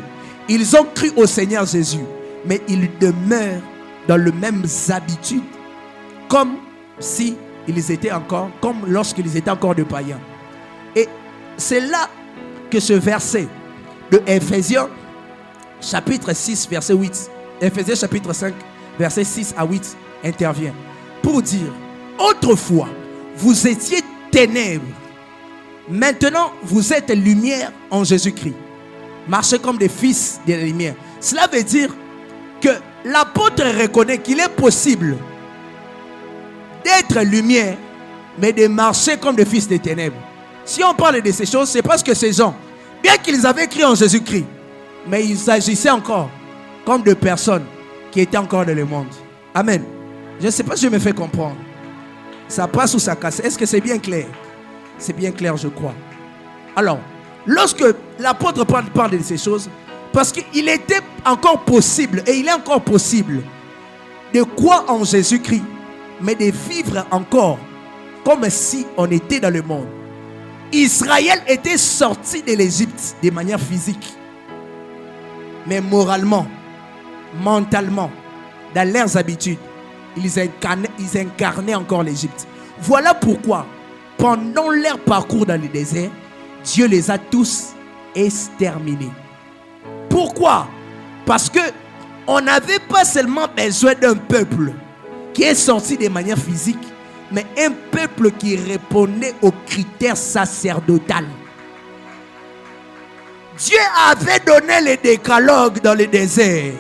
Ils ont cru au Seigneur Jésus. Mais ils demeurent dans les mêmes habitudes comme lorsqu'ils étaient encore de païens. Et c'est là que ce verset de Éphésiens chapitre 6 verset 8, Éphésiens chapitre 5 verset 6 à 8 intervient pour dire: autrefois vous étiez ténèbres, maintenant vous êtes lumière en Jésus-Christ. Marchez comme des fils de la lumière. Cela veut dire que l'apôtre reconnaît qu'il est possible d'être lumière, mais de marcher comme des fils des ténèbres. Si on parle de ces choses, c'est parce que ces gens, bien qu'ils avaient cru en Jésus-Christ, mais ils agissaient encore comme des personnes qui étaient encore dans le monde. Amen. Je ne sais pas si je me fais comprendre. Ça passe ou ça casse? Est-ce que c'est bien clair? C'est bien clair, je crois. Alors, lorsque l'apôtre parle de ces choses, parce qu'il était encore possible, et il est encore possible, de croire en Jésus-Christ, mais de vivre encore comme si on était dans le monde. Israël était sorti de l'Égypte de manière physique, mais moralement, mentalement, dans leurs habitudes, ils incarnaient encore l'Égypte. Voilà pourquoi, pendant leur parcours dans le désert, Dieu les a tous exterminés. Pourquoi? Parce que on n'avait pas seulement besoin d'un peuple qui est sorti de manière physique, mais un peuple qui répondait aux critères sacerdotaux. Dieu avait donné le décalogue dans le désert.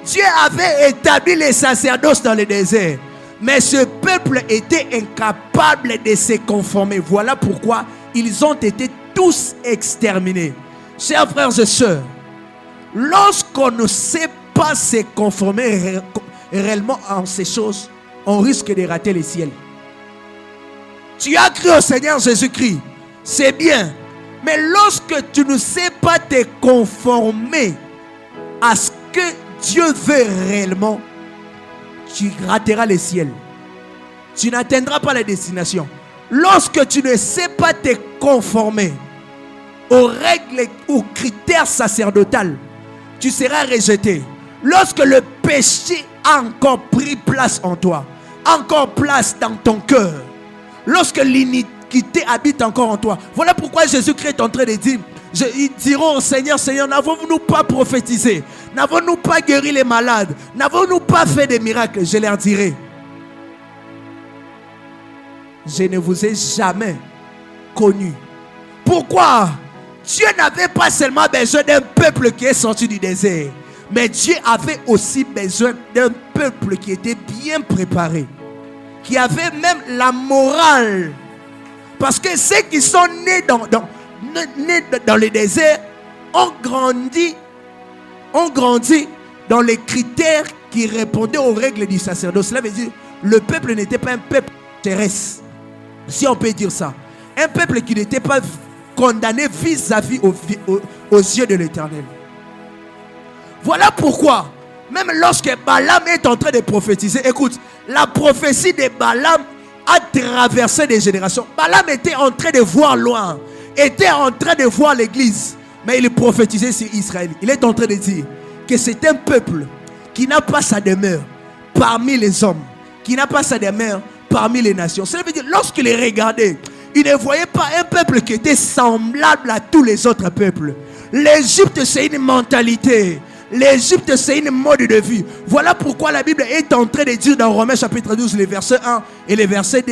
Dieu avait établi les sacerdoces dans le désert. Mais ce peuple était incapable de se conformer. Voilà pourquoi ils ont été tous exterminés. Chers frères et sœurs, lorsqu'on ne sait pas se conformer réellement en ces choses, on risque de rater le ciel. Tu as cru au Seigneur Jésus-Christ, c'est bien. Mais lorsque tu ne sais pas te conformer à ce que Dieu veut réellement, tu rateras le ciel. Tu n'atteindras pas la destination. Lorsque tu ne sais pas te conformer aux règles, aux critères sacerdotaux, tu seras rejeté. Lorsque le péché a encore pris place en toi, encore place dans ton cœur, lorsque l'iniquité habite encore en toi, voilà pourquoi Jésus-Christ est en train de dire, ils diront au Seigneur, Seigneur, n'avons-nous pas prophétisé? N'avons-nous pas guéri les malades? N'avons-nous pas fait des miracles? Je leur dirai, je ne vous ai jamais connu. Pourquoi? Dieu n'avait pas seulement besoin d'un peuple qui est sorti du désert, mais Dieu avait aussi besoin d'un peuple qui était bien préparé, qui avait même la morale. Parce que ceux qui sont nés dans le désert ont grandi dans les critères qui répondaient aux règles du sacerdoce. Cela veut dire le peuple n'était pas un peuple terrestre, si on peut dire ça. Un peuple qui n'était pas condamné vis-à-vis aux yeux de l'Éternel. Voilà pourquoi, même lorsque Balaam est en train de prophétiser, écoute, la prophétie de Balaam a traversé des générations. Balaam était en train de voir loin, était en train de voir l'église, mais il prophétisait sur Israël. Il est en train de dire que c'est un peuple qui n'a pas sa demeure parmi les hommes, qui n'a pas sa demeure parmi les nations. Cela veut dire, lorsqu'il les regardait, il ne voyait pas un peuple qui était semblable à tous les autres peuples. L'Égypte, c'est une mentalité. L'Égypte, c'est une mode de vie. Voilà pourquoi la Bible est en train de dire dans Romains chapitre 12, les versets 1 et les versets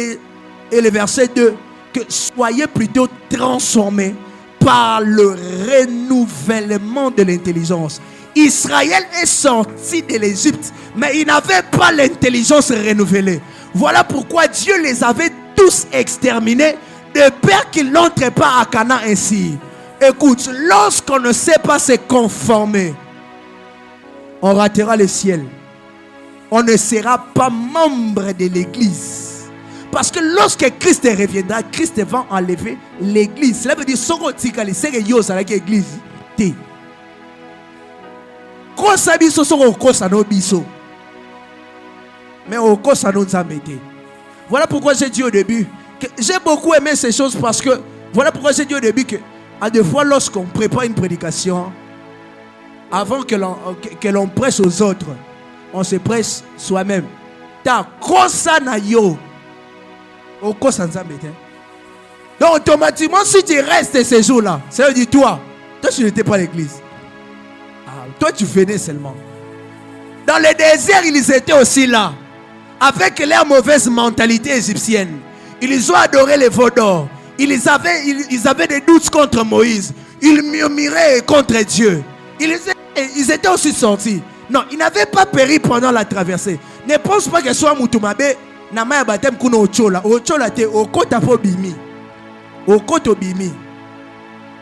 2, que soyez plutôt transformés par le renouvellement de l'intelligence. Israël est sorti de l'Égypte, mais il n'avait pas l'intelligence renouvelée. Voilà pourquoi Dieu les avait tous exterminés, de peur qu'ils n'entrent pas à Canaan ainsi. Écoute, lorsqu'on ne sait pas se conformer on ratera le ciel. On ne sera pas membre de l'église. Parce que lorsque Christ reviendra, Christ va enlever l'église. Cela veut dire que c'est l'église. Mais voilà pourquoi j'ai dit au début que j'ai beaucoup aimé ces choses, parce que voilà pourquoi j'ai dit au début que à des fois lorsqu'on prépare une prédication, avant que l'on prêche aux autres, on se prêche soi-même. Ta kosa na yo. Donc automatiquement, si tu restes ces jours-là, ça veut dire toi tu n'étais pas à l'église. Toi tu venais seulement. Dans le désert, ils étaient aussi là, avec leur mauvaise mentalité égyptienne. Ils ont adoré les veaux d'or. Ils avaient des doutes contre Moïse. Ils murmuraient contre Dieu. Ils étaient aussi sortis. Non, ils n'avaient pas péri pendant la traversée. Ne pense pas que soit Moutumabe.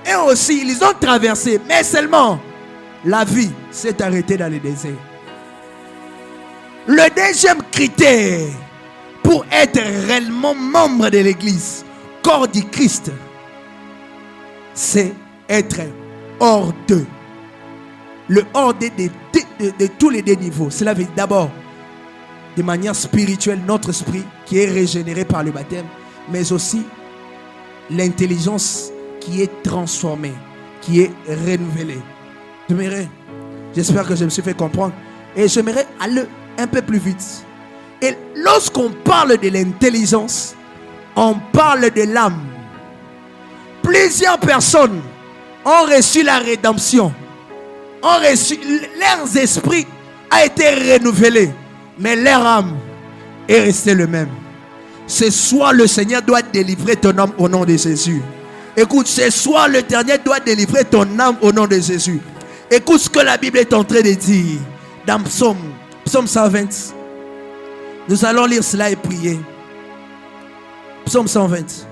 Et aussi, ils ont traversé, mais seulement la vie s'est arrêtée dans le désert. Le deuxième critère pour être réellement membre de l'église, corps du Christ, c'est être hors d'eux. Le hors d'eux de tous les deux niveaux. Cela veut dire d'abord, de manière spirituelle, notre esprit qui est régénéré par le baptême, mais aussi l'intelligence qui est transformée, qui est renouvelée. J'espère que je me suis fait comprendre, et j'aimerais aller un peu plus vite. Et lorsqu'on parle de l'intelligence, on parle de l'âme. Plusieurs personnes ont reçu la rédemption, leurs esprits a été renouvelé, mais leur âme est restée le même. Ce soir, le Seigneur doit délivrer ton âme au nom de Jésus. Écoute, ce soir, l'Éternel doit délivrer ton âme au nom de Jésus. Écoute ce que la Bible est en train de dire dans Psaume 120. Nous allons lire cela et prier. Psaume 120.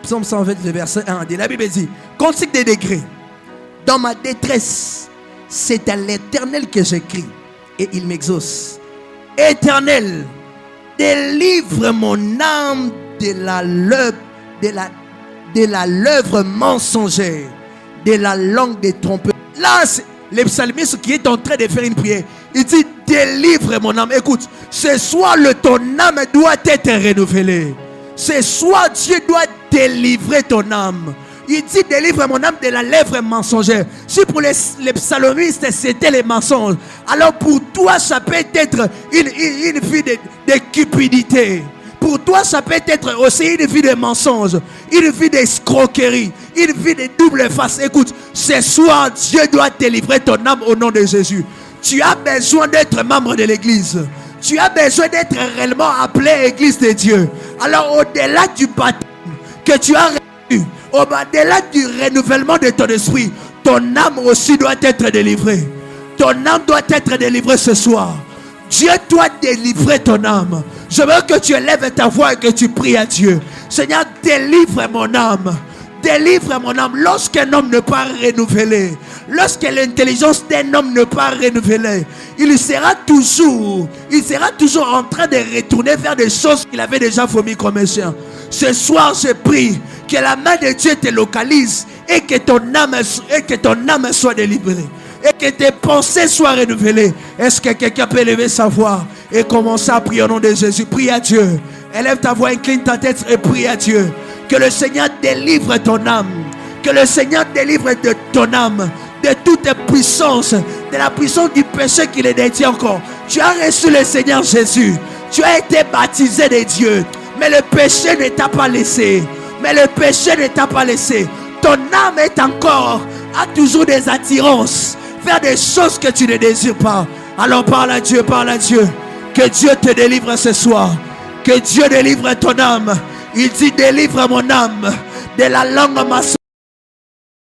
Psaume 120, le verset 1. La Bible dit: Cantique des degrés. Dans ma détresse, c'est à l'Éternel que j'écris, et il m'exauce. Éternel, délivre mon âme de la l'œuvre mensongère, de la langue des trompeurs. Là, c'est le psalmiste qui est en train de faire une prière. Il dit: délivre mon âme. Écoute, ce soir, ton âme doit être renouvelée. Ce soir, Dieu doit délivrer ton âme. Il dit: délivre mon âme de la lèvre mensongère. Si pour les psalmistes c'était les mensonges, alors pour toi ça peut être une vie de cupidité. Pour toi ça peut être aussi une vie de mensonge, une vie d'escroquerie, une vie de double face. Écoute, ce soir Dieu doit délivrer ton âme au nom de Jésus. Tu as besoin d'être membre de l'église. Tu as besoin d'être réellement appelé église de Dieu. Alors au-delà du baptême que tu as reçu, au-delà du renouvellement de ton esprit, ton âme aussi doit être délivrée. Ton âme doit être délivrée ce soir. Dieu doit délivrer ton âme. Je veux que tu élèves ta voix et que tu pries à Dieu. Seigneur, délivre mon âme. Délivre mon âme. Lorsqu'un homme n'est pas renouvelé, lorsque l'intelligence d'un homme n'est pas renouvelée, il sera toujours en train de retourner vers des choses qu'il avait déjà vomi comme un chien. Ce soir, je prie que la main de Dieu te localise et que ton âme soit délivrée. Et que tes pensées soient renouvelées. Est-ce que quelqu'un peut lever sa voix et commencer à prier au nom de Jésus? Prie à Dieu. Élève ta voix, incline ta tête et prie à Dieu. Que le Seigneur délivre ton âme. Que le Seigneur délivre de ton âme de toute puissance, de la puissance du péché qui le détient encore. Tu as reçu le Seigneur Jésus. Tu as été baptisé de Dieu. Mais le péché ne t'a pas laissé. Ton âme est encore, a toujours des attirances vers des choses que tu ne désires pas. Alors parle à Dieu. Que Dieu te délivre ce soir. Que Dieu délivre ton âme. Il dit: délivre mon âme de la langue maçonnique.